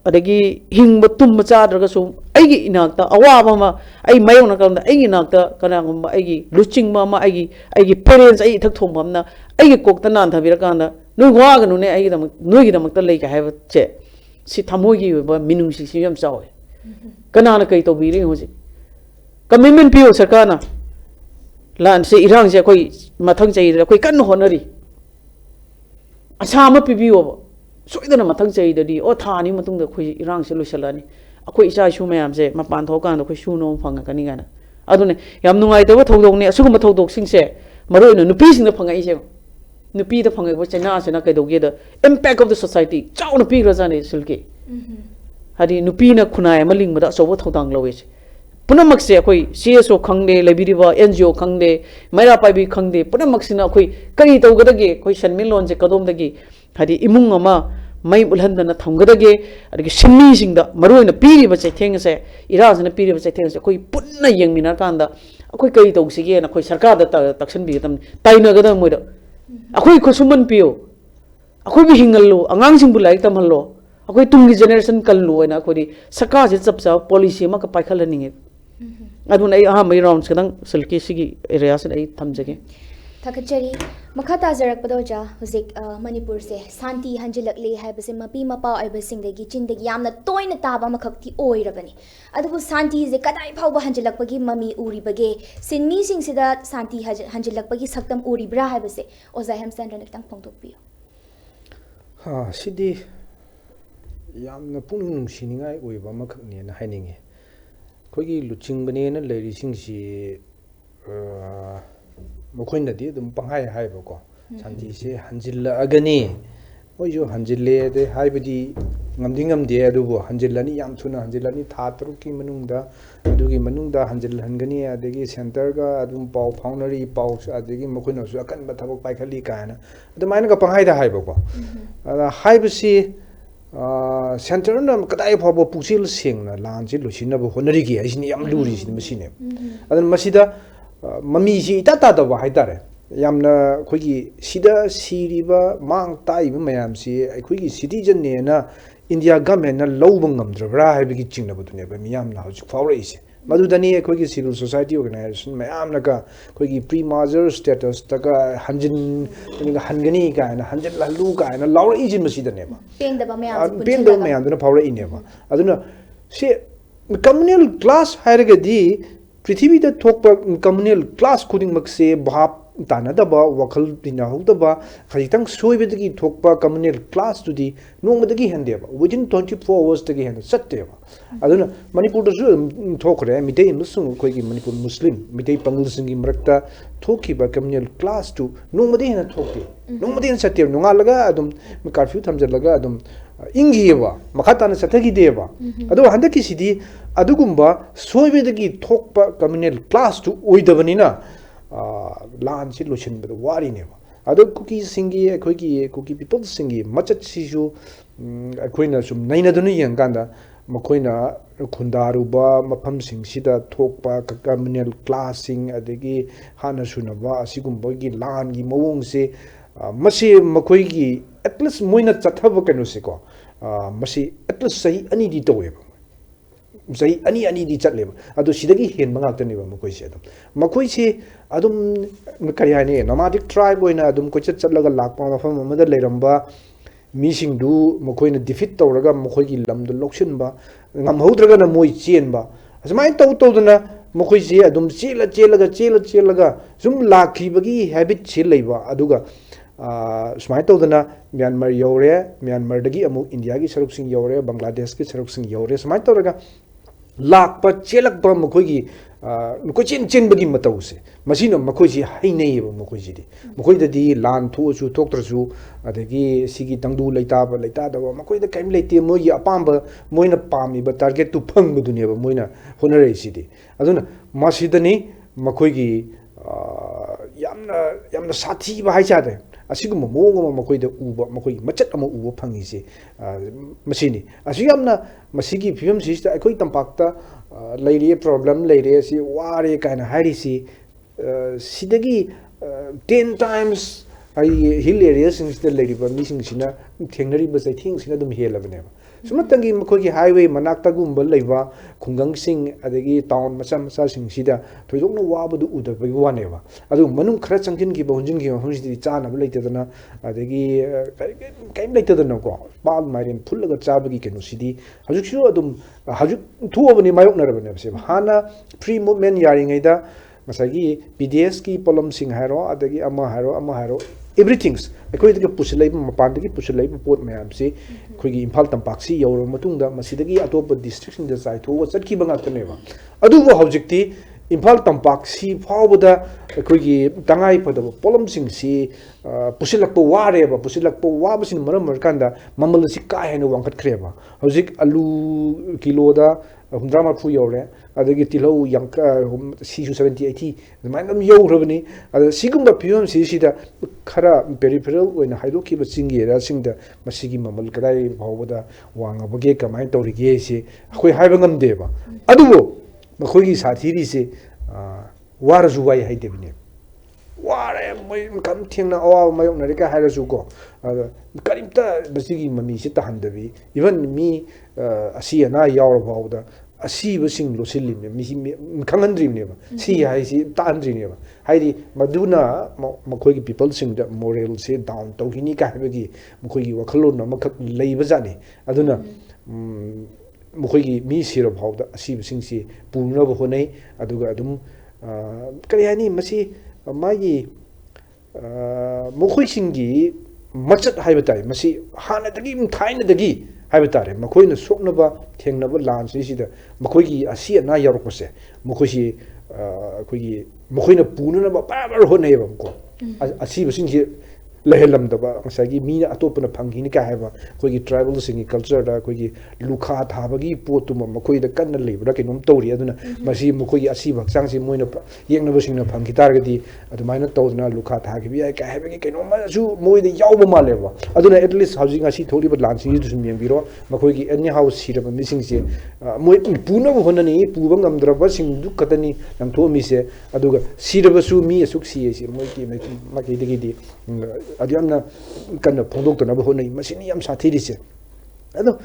adagi hingba tumba chadraga su aigi inakta awaba ma ai mayong na kamda aigi inakta kana ngumba aigi lusing ma aigi parents ai thak thom bamna aigi kokta nan thabira kana noi wa ga nu ne aigi da noi gi da makta lei ka haiba che si thamogi ba minung si yam chawe kana na kai to biri hoji commitment pio sarkana lan se irang se koi mathang chai da koi kan honari asa ma pibiyo soidana mathang chai da di o thani matung da koi irang se lusalani akoi isa shu mayam se mapan thokan da koi shu no phanga kani gana adune yam nungai da thodok ne asugum thodok sing se maroi na nupi sing da phanga ise nupi da phanga ba china se na kai doge da impact of the society chau nupi rajane silke hadi nupi na khunai maling ma da so bo thodang lowe punamak se akoi CSO khangde lebiriba NGO khangde maira paibi khangde punamak sina akoi kari tawgadage koi shanmin lon je kadom dagi hadi imung ama mai bulhandana thamgadage adigi simmi singda maroina piri ba chaitheng se irajna piri ba chaitheng se koi punna yengmina kanda akoi kai tawsige na koi sarkar da taksan bi tam taina gada moida akoi khosuman piyo akoi bi hingallo angang sing bulai tamhallo akoi tungi generation kallo ena akoi sarkar je chapsa policy ma ka paikhalani aduna ai aha mai rounds kadang silki sigi area se ai thamjage Thakachari makhata jarak padoja huzik Manipur se santi hanjilakle haibase mapi mapa aibasingdagi chindagi yamna toina taba makhakti oirabani adubu santi je kadai phawba hanjilakpagi mami uribage sinmi singsida santi hanjilakpagi saktam uribra haibase oza hemsandra naktang phongdokpiyo ha sidi yamna puning siningai oiba makhakni na haininge khogi luchingbane na leiri singsi mokoina di dum panghai haiba ko santi se hanjilla agani oijo hanjille de haibadi ngamdingam de adubo hanjillani yam thuna hanjillani tha taruki manungda adugi manungda hanjil hangani adegi center ga adum pau faunari pau adegi mokoina su akan ba thabok paikhali kana adumaina ga panghai da haiba ko haibasi center na kadai phabo pusil singna lanji lusina bo honari gi aisini yam luri sin masine adan masida mami si tata da ba haidare yamna khogi sida siriba mang taiba mayam si khogi citizen ne na India government na lobang ngamdra haibigi chingna budune ba miyamna hauji fawrai se madudani khogi civil society organization mayamna ka khogi pre-merger status taga hanjin hangani ka na hanjin lalu ka na lawrai jin masida ne ba pendaba mayam pendaba mayam duna fawrai ne ba aduna se communal class hairagadi पृथ्वी दा थोप communal class खुदिंग मक्से भाप तानादबा वखल दिनाहुदबा खजितंग सोइबदगी थोपा communal clash तुदी नोंगदगी हेंदेबा within 24 hours दगी हेंद सत्तेबा अदुना मणिपुर दसु थोखरे मिते मुसुंग खोगी मणिपुर मुस्लिम मिते पंगल सिंगी मरक्ता थोखिबा कम्युनल क्लास टू नोंगदे हेन थोके नोंगदे हेन सत्ते नोंगालगा अदुम कर्फ्यू थमजलगा अदुम इंगिबा मखाताना सतगी देबा अदो हंदकी सिदी अदुगुंबा सोइबदगी थोकपा कम्युनल क्लास टू ओइदबनिना लान से लोचनबद वारिनेबा अदो कुकी सिंगी अखोगी कुकी पीपल सिंगी मचत सिजु अखोइना सुम नैनादुनु यंगांदा मखोइना खुंदारुबा मफम सिंगसिदा थोकपा कम्युनल क्लास सिंग अदगी हाना सुनबा असिगुंबगी लान गी मवोंग से मसी मखोइगी एटलीस्ट मोइना चथब कनो से को मसी एटलीस्ट सही अनि दि तोवेबा zai ani di chatleba adu sidagi hen mangak tani ba makoi se adum kari hani nomadic tribe oina adum ko chatlaga lakpa mafam amada leiramba mising du makoi na defeat tawraga makoi gi lamdu lokshin ba ngam haudraga na moi chen ba asmai dana makoi se adum chelaga zum lakhi bagi habit che leiba aduga smai dana Myanmar yore Myanmar dagi amu India gi saruk sing yore Bangladesh gi saruk sing yore smai tawraga lakpa chelakpa makoi chen bagi matause masina makoi ji hainei ba makoi ji makoi da di lan thu chu tok tra chu adagi sigi tangdu leita da makoi da kaim leite mo yi apamba moina pami ba target tu phang bu dunia ba moina honore si di aduna masidani makoi gi yamna sathi ba haicha de asigum mo makoi da uba makoi machat ama uba phangi se masini asu yamna masigi film si sta akoi tampakta leire problem leire si ware kaina hari si sidagi 10 times ai hill areas in the leire ba missing sina thengnari ba sai thing sina dum helabane sumatangi makoi gi highway manakta gumba leiba khungang sing adagi town macha sing sida thoidokna wabadu udabagi wane ba adu manung khara changkin gi bonjin gi hon sidi chana ba leite dana adagi kaim leite dana ko bal mairen phulaga chabagi kenu sidi hajuk shu adum hajuk thuobani mayok narabane se hana free movement yaring aida masagi PDS ki polom sing haro adagi ama haro everything akoi de pusilai mapan de pusilai pot mayam se khoi gi imphal tampak si yoro matung da masidagi atop district in the site ho chat ki banga tane ba adu bo objecti imphal tampak si phawda khoi gi tangai pada polom sing si pusilak po ware ba pusilak po wa basin maram kanda mamal si ka hena wangkat kreba hojik alu kilo da humdrama fu yore adagi tilo yang CU 70 80 manam yorabani ada sigumba pium si sida khara peripheral oina haidoki ba singi ra singda masigi mamal kadai bawda wanga bage kamai torige si khoi haiba ngamde ba adubo makhoi gi sathiri se war juwai haidebni ware mai kam thengna awa mayok narika hairasu ko karimta basigi mami si tahandabi even mi asi ana yaur bawda asi basing losillimne mi khangandrimne ba si hai si taandrine ba haidi maduna makhoi gi people sing da moral se down togini ka habagi makhoi gi wakhalon amakak leiba jani aduna makhoi gi mi siro bawda asi basing si purna ba honai aduga adum kari hani masi magi makhoi singi machat haibatai masi hana dagi thaina dagi haibatare makhoi na soknaba thengnaba lan sida makhoi gi asi na yarokose makhoi si khoi gi makhoi na pununa ba bar honai ba ko asi basing ji lehelam daba masagi mina atopna phangini ka haiba khoi gi tribal singi culture da khoi gi lukha thabagi potuma makhoi da kanna lebra kenom tawri aduna masi makhoi gi asi baksang si moina yengnaba singna phangki targadi adumaina tawdna lukha thagi bi ka haibagi kenom su moi da yawba maleba aduna at least housing asi tholi ba lan singi dusum yembiro makhoi gi any house siraba missing se moi puna ba honani puba ngamdraba sing du katani nam thomi se aduga siraba su mi asuk si se moi ki maki digi di adiyamna kana phondok tana ba honai masini yam sathiri se ado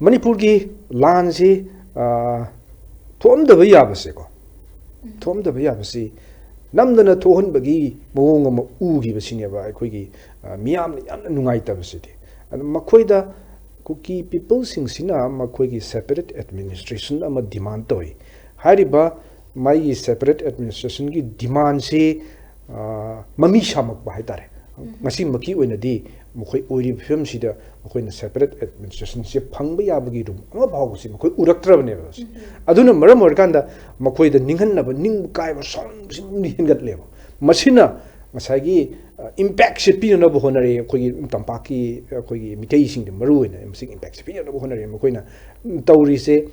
manipur gi lan si thomda ba yabase ko thomda ba yabase namdana thohon bagi mawong ma ugi basine ba akhoi gi miyam yamna nungai ta basidi ado makhoida kuki people sing sina makhoi gi separate administration ama demand toi hariba mai separate administration gi demand se mami shamak ba haitare ngasi maki oinadi mokhoi oiri film sida mokhoi na separate administration se phangba yabagi rum ama bhaw si mokhoi uraktrabne ba aduna maram orkanda mokhoi da ninghan ba ning kai ba som sim hingat leba masina masagi impact se pi na bo honare khoi tampaki khoi mitei sing de maru ina masig impact se pi na bo honare mokhoi na tawri se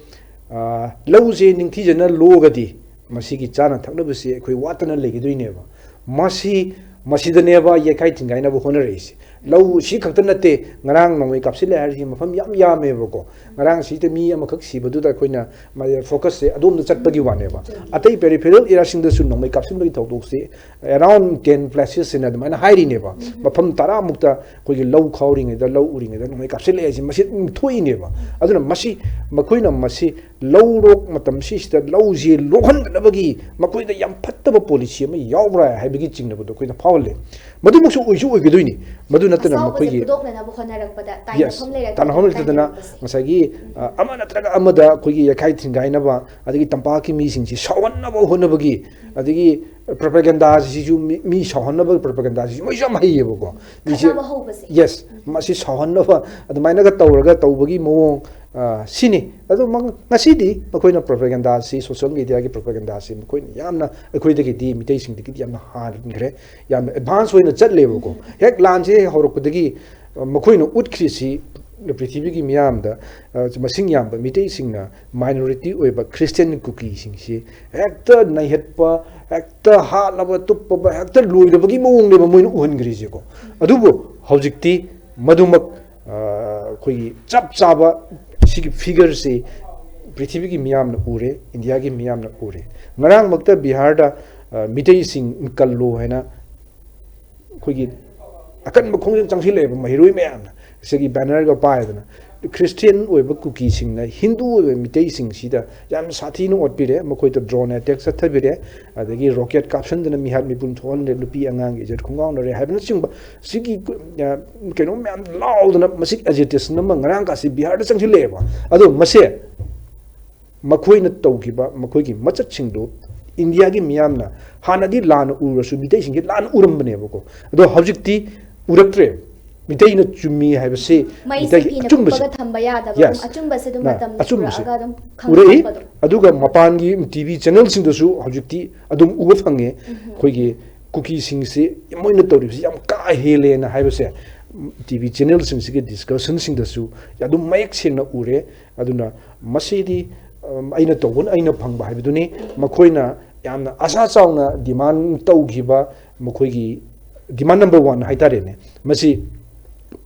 lau se ningthi jana logadi masigi chana thakna bse khoi watana legidoine ba masi masidane ba yekai tingai na bo honare se lau si khakta nate ngarang nongoi kapsile har si mafam yam bako ngarang si te mi amakhak si badu da koina ma focus se adom da chat pagi wane ba atai peripheral area sing da sun nongoi kapsim bagi thok se around 10 places in adma na hairi ne ba mafam tara mukta koi lau khawring da lau uring da nongoi kapsile si masi thoi ne ba aduna masi makoina masi lau rok matam si sta lau ji lohan da bagi makoida yam phatta ba policy ma yawbra hai bagi chingna bu koina phawle madu muksu uisu uigidoini madu natana makoigi tan hom tadana masagi ama natraga amada koigi yakai thingai na ba adigi tampa ki mi singsi sawan na ba hona bagi adigi propaganda si ju mi sawan na ba propaganda si mo jam hai yebo yes masi sawan na ba admaina ga tawraga tawbagi mo sini adu ngasidi makoina propaganda si social media ki propaganda si makoina yamna akoi de di mitei sing de ki yamna har ngre yamna advance hoina chat level ko hek lan je horok de gi makoina utkhri si prithvi ki miyam da masing yam ba mitei sing na minority oi ba christian cookie sing si hekta nai het pa hekta ha la ba tup ba hekta loi de ba gi mong le ba moina uhan gri je ko adu bo hojikti madumak koi chap chaba sigi figure se prithvi ki miyam na ure india ki miyam na ure ngarang makta bihar da mitei sing kallo haina koi gi akan makhong changsi le mahiroi meyam na sigi banner ga pa dana christian oi ba cookie sing na hindu oi mitei sing sida yam sathi no otpire makoi ta drone attack sa thabire adagi rocket caption dana mi hat mi pun thon le lupi angang ge jet khongong na re habna sing ba sigi keno mem laud na masik agitation na ngarang ka si bihar da changsi le ba ado mase makoi na tauki ba makoi ki machat sing do india gi miyam na hanadi lan urasu mitei sing gi lan uram bane ba ko ado hojikti uraktre mitei na chumi hai base mitei achumba thamba ya da ba achumba se dum matam aga dum urei aduga mapan gi tv channel sing da su hojikti adum uba phange khoi gi cookie sing se moina tori yam ka hele na hai base tv channel sing se discussion sing da su adum mayek sing na ure aduna masidi aina tobun aina phangba hai biduni makoina yamna asa chauna demand taugiba makhoi gi demand number 1 hai tare ne masi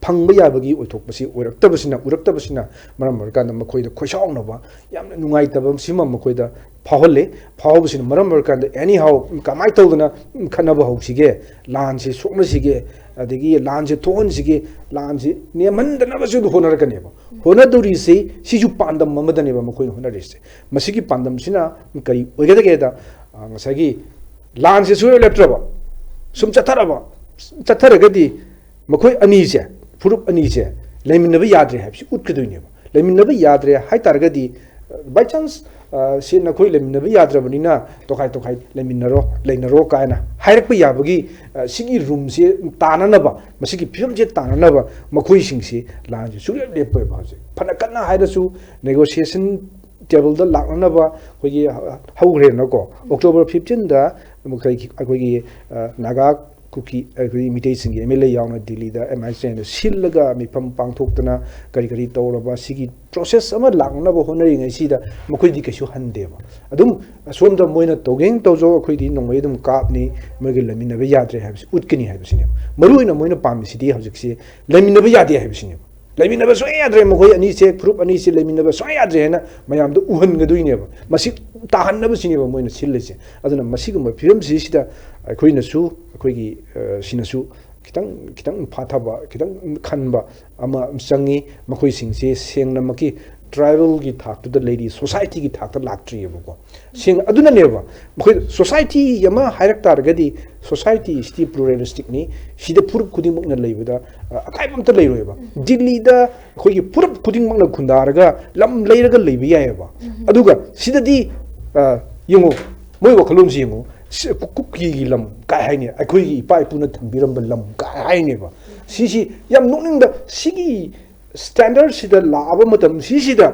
phangba yabagi oithokpasi oiraktabasina uraktabasina maram markanda makoida khoisaunaba yamna nungai tabam sima makoida phawle phawbasina maram markanda anyhow kamai tawdana khanaba housige lanse sokna sige adegi lanse thon sige lanse nemandana basu honar kaneba honaduri se siju pandam mamadane ba makoi honarise masigi pandam sina kari oigedage da ngasagi lanse su electraba sum chatharagadi makoi anise furup anise leminaba yadre habsi utkadoineba leminaba yadre hai targadi by chance se nakoi leminaba yadrabanina tokai leinaro kaina hairakpa yabagi sigi room se tananaba masigi film je tananaba makoi singsi lanje sugya lepa baje phana kana hairasu negotiation table da laknaba hogi hauгre nako october 15 da akogi naga cookie agri mitei sing MLA yauna Delhi da MICN sillaga mi pam pangthokna kari tawraba sigi process ama lakna ba honari ngai sida makoi di kasu hande ba adum somda moina togeng tawjo khoi di nongoi dum kapni mogi lamina ba yadre habs utkini habsine maruina moina pam sidi hawjiksi lamina ba yadi habsine lamina ba soya yadre makoi ani se group ani se lamina ba soya yadre na mayam do uhan gaduine ba masi tahanna ba sine ba moina sillese aduna masi gum film sida khoi na su khoi gi sinasu kitang phathaba kitang khanba ama changi makhoi singse sengna maki tribal gi thak to the lady society gi thak ta laktri yebo sing aduna neba makhoi society yama hairak targadi society is pluralistic ni sida purup khuding mak na leibada akai bam ta leiroeba Delhi da khoi gi purup khuding mak na khundaraga lam leiraga leibi yaeba aduga sida di yemo moi wakhalum si yemo cookie lam kai haine akoi gi pai puna thambiram lam kai haine ba sisi yam nokning da sigi standard sida laba matam sisi da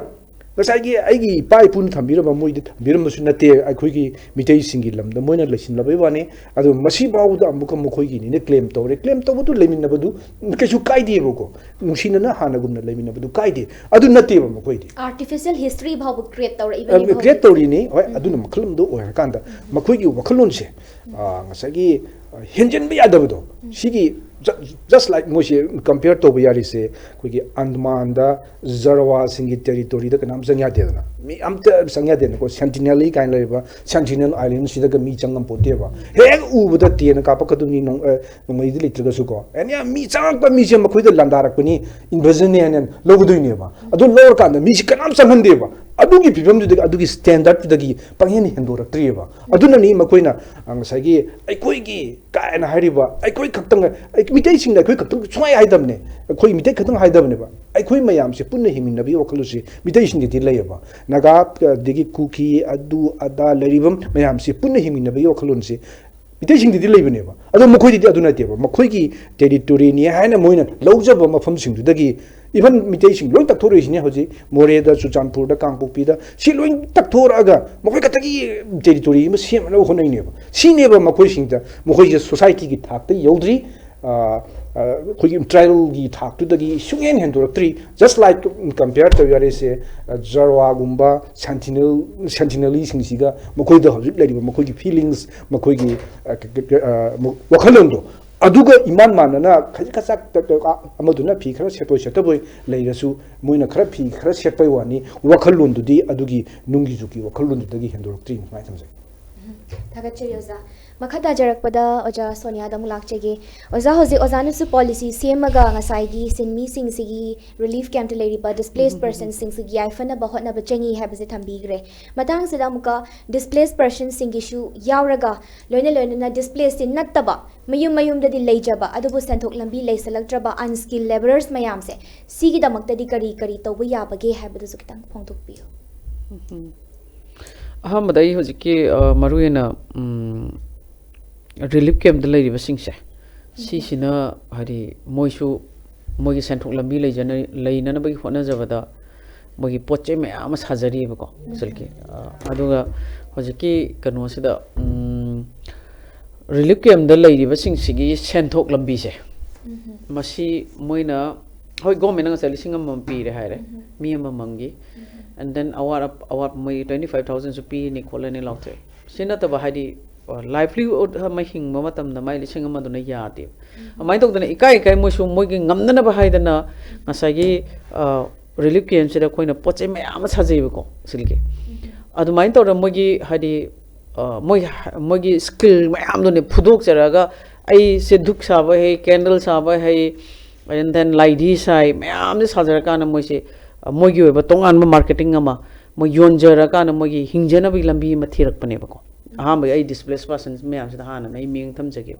ngasai gi pai puna thambiram moi de thambiram su nate akoi gi mitei singi lam da moina lesin labai bani adu masi bawu da amuka mokoi gi ne claim to bu lemin na badu kesu kai di boko musina na hana gumna lemin na badu kai di adu nate ba mokoi di artificial history bhabu create tawra even create tawri ni hoi adu na makhlum do oya kanda makoi gi wakhalon se ngasai gi henjen bi adabdo sigi just like Moshi compared to Yarise, Quickie Andmanda, Zarawa Singi territory, the Kanam Sangya. Me am Sangya, Sentinelli kind of Sentinel Island, Sidaka Michangam Poteva. Hey, Uber the tea and Capacatuni no Trigasuko. And yeah, me Sanka Mission Makuda Landarakuni in Brazilian and Logoduneva. I don't know kind of Michigan Samandeva. Adugi people to the Adugi standard to the Pangini and Dora Triva. Adunani Maquina, Sagi, I quickie, Kai and Hariba, I quit Katanga, imitation the quick to try item, a quick imitate Hidamneva. I quit my arms, put him in the Biocolusi, imitation the delayaba. Nagap, Digi Cookie, Adu, Ada, Leribum, my arms, put him in the Biocolusi. Imitation the delay never. I don't Maquidi Adunativa, Maquiki, territory near Hannah Moina, loads of them from Sim to the even imitation, long Tactoris Nehosi, Moreda, Sujampur, the Campo Pida, she loin Tactoraga, Mokataki territory, must see no Honeva. She never Maquishinta, Mokoja society get happy, Yodri, trial the talk to the Shungan and to 3, just like compared to where I say Zarwa Gumba, Sentinelese Siga, Mokoida, lady, Mokogi feelings, Mokogi Wakalondo. Aduga iman manana kasak amaduna pi khara seto setaboy leirasu moina khara pi khara setpai wani wakhalundu di adugi nungi juki wakhalundu dagi hendorokti mai tamse Thagachiri Oza Makata Jarakpada Oja Sonia Damulakchege Oza Hosi Ozanasu policy Siemaga Ngasagi Sinmi Sing Sigi relief camp to lady but displaced persons Sing Sigi Ifana Bahotna Bachengi Habitat Bigre Matang Sidamuka displaced persons Sing issue Yauraga Lona displaced in Nataba Mayum the Lejaba Adubu Santok Lambi Lay Selectraba unskilled laborers Mayamse Sigi Damakta di Kari to Wayabage Habitasukitan Ponto Pio Ahamadai Hosiki Maruina relief camp the lady was singse. Sisina Hari Moishu Mogi Central Lambi lay none of the Honazavada Mogi Poche me Amas Hazari Bako Silky Aduga Hosiki Kanosida relief camp the lady was sing Sigi Santok Lambise Masi Moina Hoi Gomina Salising a Mumpi Hire, me and Mamangi. And then our my 25,000 rupee Nicola and Lotte. Sinata Bahadi livelihood making Mamatam the Miley Singamaduna Yati. A mind of the Ikai Mushu Mogging Namana Bahidana Masagi relief camps at a coin of Poche Amas Hazivico, Silky. At the mind of the Mogi Hadi Mogi skill, my Amdoni Puduk Saraga, I said Duk Sava, candles Sava, and then Lady Sai, Mam this Hazarakana Moshi. Mogi but Tongan marketing ama Moyonjara kana Mogi Hinjana Lambi Matirak Panebako. I displaced persons may have the hand and I mean Tamsaki.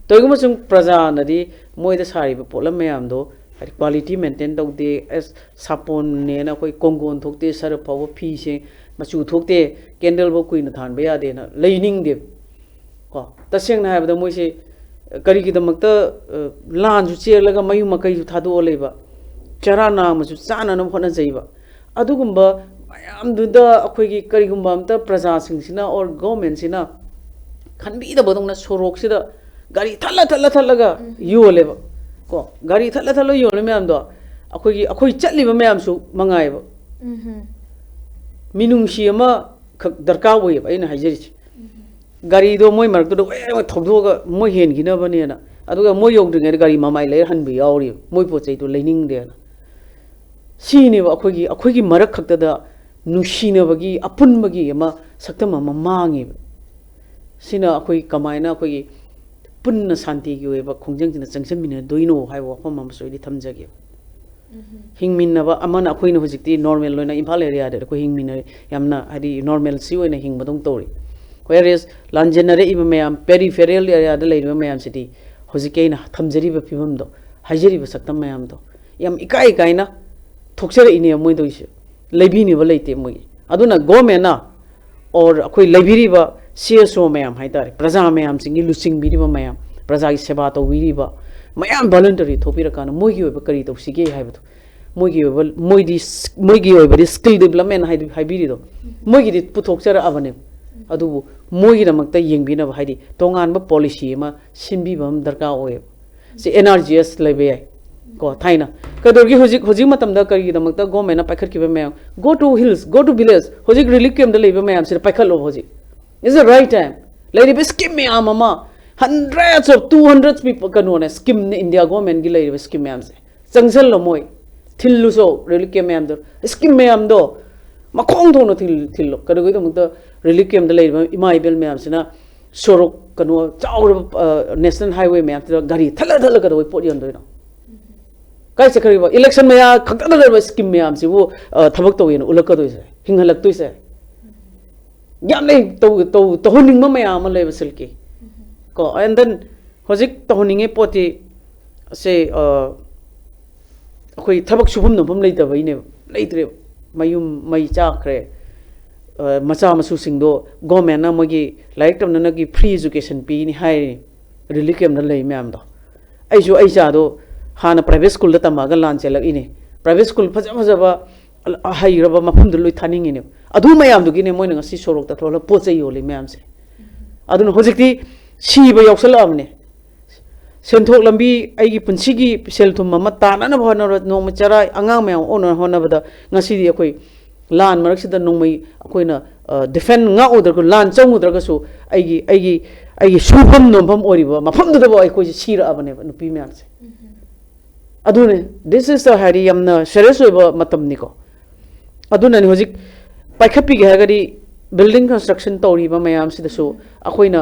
Togumusum Praza Nadi Moy the Sari Pola Mayamdo at quality maintained out there as Sapon Nena Congo and took this Sarah Power Piece, Machu took the Candle Queen Tan Bayadena, laning them. The same have the Moshi Kariki the Makta Lange chair like a Mayumaka Tadu Oliva. Charana Masana no Honazeva. Adugumba, I am the Aquigi Karigumbamta, Praza or governments in a can be the Bodona Soroxida, Gari Talaga, you live. Gari Talatalo, you remember. Aquigi Chatli Mamsu, Mangaiva. Minung Shiama, Darkawi, in Hajich. Garido Moymark to the way Todoga, Mohin, Ginavaniana. Aduga Moyog to get Gari Mamma Lehan be Auri, Moypote to leaning there. Sini a quickie Marakata the Nushina Bagi, Apun Bagi, Satama Mangi. Sina a quick Kamina, quickie Punna Santi, you ever conjunct in the Sansamina, do you know how Homam so the Tamzagi? Hingminava, Amana Queen of the normal Luna Impalaria, the Queen Yamna, had the normal Siu and a Hing Badong Tori. Whereas Langenare even may am peripheral area the lady Mayam City, Hosikana, Tamzeriva Pimundo, Hajeriva Saktamayamdo. Yam Ikai Kaina. Toxer in a window issue. Labini Valate Mui. Aduna Gomena or a quay Labiriva, CSO Mayam Haidari, Praza Mayam singing Lucing Bidiva Mayam, Praza Sebato Viriva, Mayam voluntary Topirakan, Mugi Bacarito, Sige Habit, Mugi over this skill development Hybirido. Mugi did put Toxera Avenue. Adu Mugi the Makta Yingbin of Heidi, Tongan policy, Simbibam Darka Wave. See NRGS Lebe. Go Taina. Kadorgi Hozimatam the Kari the Makta go men a packet give a go to hills, go to villages, Hozik really came the labor man, said Pakalo Hosi. Is the right time. Lady Biskim me, Mama. hundreds of 200 people kanu ne scheme India government gi lei scheme am se changsel lo moi thillu so relief camp am do scheme am do makong thong no thillo kadu gi dong to relief camp da lei ima ibel me am sina sorok kanu chaw national highway me am to gari thala kadu pot yon do no kai se kari ba election me ya khakta da scheme me am si wo thabak to yen ulak do se hinghalak to se yam nei to honing ma ya ma lei basil ki ko and then hojik to honing e poti se khoi thabak subum no bam lei da bai ne lei tre mayum mai cha khre macha masu sing do government na magi like tam na gi free education pi ni hai relief camp na lei myam do ai jo ai cha do hana private school da tamaga lan chelak ini private school faja ba hai raba mafam du loi thaning ini adu mayam du gi ne moina ngasi sorok ta thola po chai yoli myam se adu no hojik ti si ba yoksal amne senthok lambi ai gi punsi gi sel thum ma ta na na bhona no ma chara angang me on hona bada ngasi di akoi lan marak sida nong mai akoi na defend nga order ko lan chong order ka su ai gi subham no pham ori ba mafam du da ba ai ko sira abane nupi myam se adune this is the hari yamna serious oiba matam ni ko aduna ni hojik paikhapi ge hagari building construction tori ba mayam sida so akoina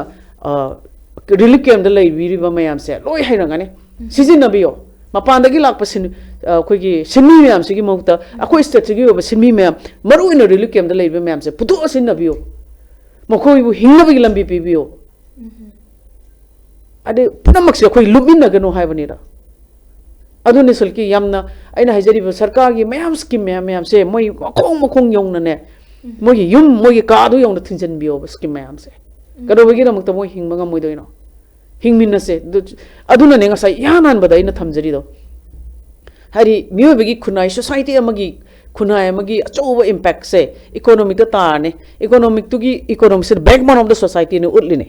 relief camp da lei biri ba mayam se loi hairanga ne sizin na biyo mapan da gi lak pasin koi gi sinmi mayam sigi mokta akoi state gi ba sinmi mayam maru ina relief camp da lei ba mayam se putu asin na biyo mokoi bu hingna bi lambi pi biyo ade punamak se koi lumin na gano haibani da adune sulki yamna aina hajari ba sarkar gi mayam scheme mayam se moi makong yong na ne moi yum moi ka du yong na thinjan biyo ba scheme mayam se kado bagi na mukta moi hing manga moi doino hing min na se aduna ne ngasai yanan ba dai na thamjari do hari miyo bagi khunai society amagi khunai amagi achoba impact se economic ta tar ne economic tu gi economic se backbone of the society ne utli ne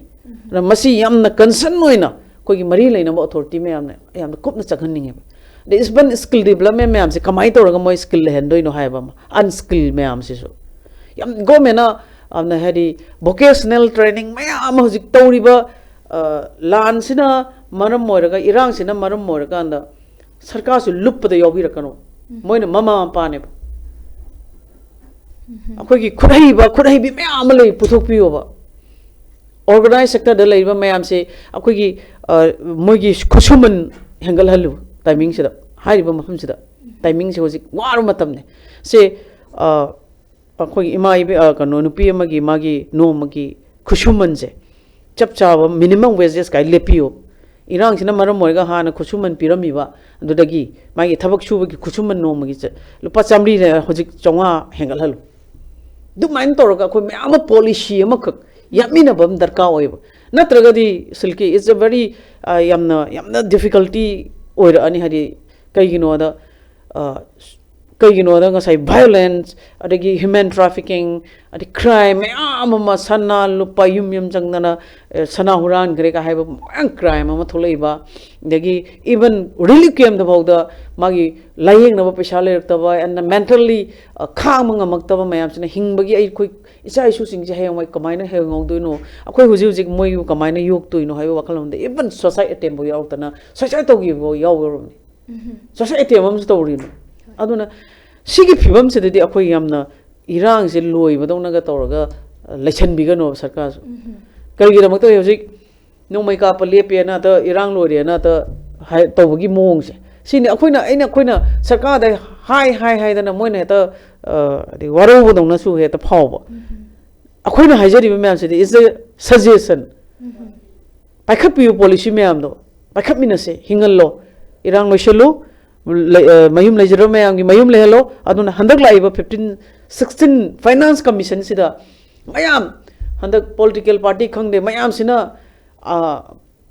ra masi yamna concern noina koi gi mari leina ba authority me yamna kup na chakhan ninge the is ban skill development me am se kamai to ra moi skill hen doi no hai ba unskill me am se so yam go me na amna hari vocational training me am hojik tori ba lan sina maram moiraga irang sina maram moiraga anda sarkar su lup da yobi rakano moina mama pa ne akoi gi khudai bi me am le puthok pi ba organized sector da leiba me am se akoi gi moi gi khusuman hengal halu timing sida hariba mafam sida timing se hojik waru matam ne se akoi imai be kano nupi amagi magi no magi khusuman se chap chaba minimum wages kai lepiyo irang sina maram moiga hana khusuman pirami ba adudagi magi thabak suba gi khusuman no magi che lupa chamri ne hojik chonga hengal halu du main toroga ko me ama policy ama khak yamina bam darka oiba natragadi silki is a very yamna difficulty oira ani hari kaigino da ngasai violence adagi human trafficking adi crime ama sana lupa yum jangnana sana huran gre ka haiba ang crime ama tholei ba dagi even relief camp da bauda magi layeng na ba paisa lerta ba and mentally khang ngamak ta ba mayam sina hingbagi ai khoi isa isu sing je hayang mai kamaina he ngong doino akoi huji moi kamaina yok toino haiba wakalom de even society atem bo yautana society to gi bo yaw society amam to rino aduna sigi phibam se de akoi yamna irang se loi badong na ga toraga lechan bigano sarkar kai gi ramak to hojik no mai ka pale pe na ta irang loi re na ta to gi mong se sini akoina sarkar da hai da na moina ta de waro bodong na su he ta phau ba akoina haijari me am se is a suggestion paikhapi policy me am do paikhapi na se hingallo irang loiselu mayum lejero me am gi mayum lehelo aduna handak laiba 15-16 finance commission sida mayam handak political party khangde mayam sina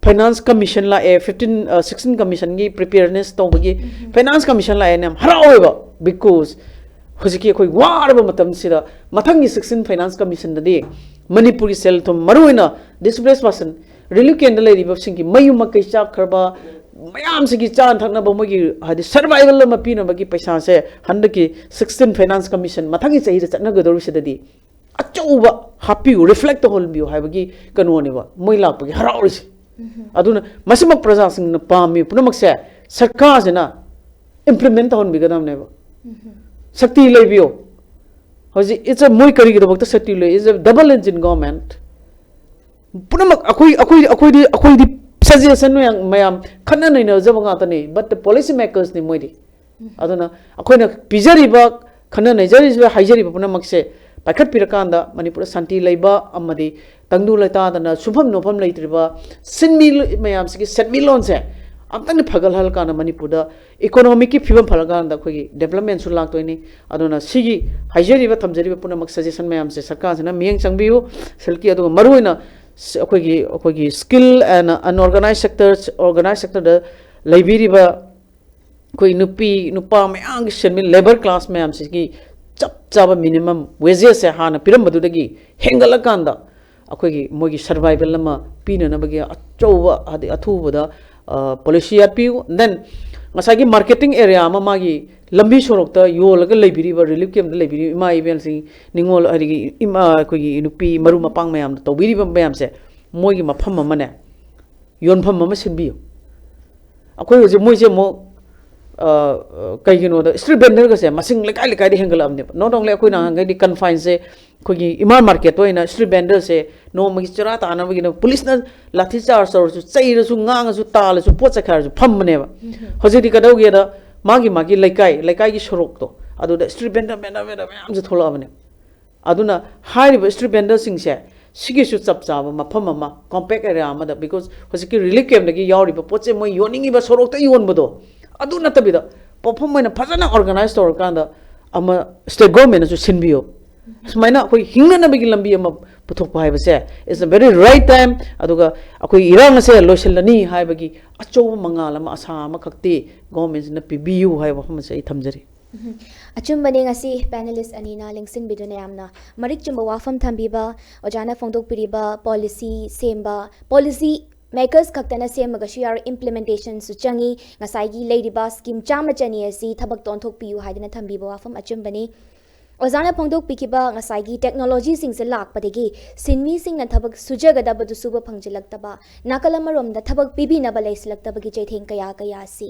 finance commission la 15-16 commission gi preparedness to gi finance commission la enam haraoiba because hojiki khoi warba matam sida mathangi 16 finance commission da Manipur sel to maruina displaced person relief camp la riba singi mayum makai chak kharba mayam sigi chan thakna ba mogi hadi survival ma pina bagi paisa se handaki 16 finance commission mathangi chahi da chakna godoru sidadi achouba happy reflect hol bio haibagi kanone ba moi lak bagi haraurisi aduna masimak praja sing na pami punamak se sarkar jena implement on bigadam ne sakti lebio hoji it's a moi kari gida bakta sakti le is a double engine government punamak akoi di suggestion no yang mayam khana nei na jabanga ta nei but the policy makers ni moi di aduna akoi na pijari ba khana nei jari ba haijari ba punamak se paikhat pirakanda manipur santi leiba amadi tangdu laita dana subham nopam leitriba sinmi mayam sigi setmi lon se amtang phagal hal kana manipur da economic ki phibam phalaganda khoi development su lak toini aduna sigi haijari ba thamjari ba punamak suggestion mayam se sarkar jana miyeng changbiu selki adu maruina akhoi skill and unorganized sector da leibiri ba koi nupi nupa mayang senmi labor class mayam sigi chap chaba minimum wages se hana piram badudagi hengala kanda akhoi mogi survival lama pina na bagi achowa adi athuba policy apiu then ngasagi marketing area ma magi lambi sorok ta yolaga leibiri ba relief camp da leibiri ima event si ningol ari ima akhoi nupi maru mapang mayam to biri ba mayam se mogi mapham ma ne yon pham ma sinbi akhoi je moi je mo kaigino da street vendor ga se masing lekai di hengala amne not only akoi na ngai di confine se khoi imar market toina street vendor se no magi chara ta na magi police na lathi charge or su chaira su ngang su tal su pot chakhar su pham ne ba hoje di kadau ge da magi lekai gi sorok to adu da street vendor am je thola amne aduna high street vendor sing se sigi su chap cha ma pham ma compact area ma da because hoje ki relief camp gi yauri ba poche moi yoningi ba sorok ta yon bodo adu na tabida perform moina phajana organize tor kanda ama state government su sinbio smaina koi hingna na bigi lambi ama puthok pa haiba se is a very right time aduga akoi irang se loselani haibagi acho mangala ma asa ma khakti government na pbu haiba hum se thamjari achumbane ngasi panelist anina lingsin biduna yamna marik chumba wafam thambiba ojana phongdok piriba policy semba policy makers kaktana semaga share implementation su changi ngasai ladiba scheme chama chani asi thabak ton thok piu haidina thambiba wafam achumbane ozana phongdok pikiba ngasai technology sing se lak padegi sinmi sing na thabak sujagada badu suba phangjilaktaba nakalamarom da thabak pibi na balai silaktaba gi chaitheng kaya si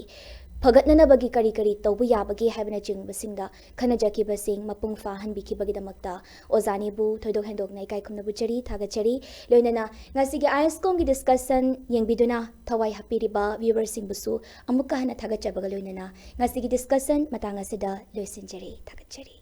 Pagatna bagi kari taubu yabagi haibna chingbasinda khanajakiba sing mapung fa hanbikibagi damakta ozani bu thoidok hendok nai kai khumna buchari thagachari loinana ngasigi ISCOM gi discussion yengbiduna thawai hapiriba viewers sing busu amuka hana thagachabaga loinana ngasigi discussion matanga sida loisinjari thagachari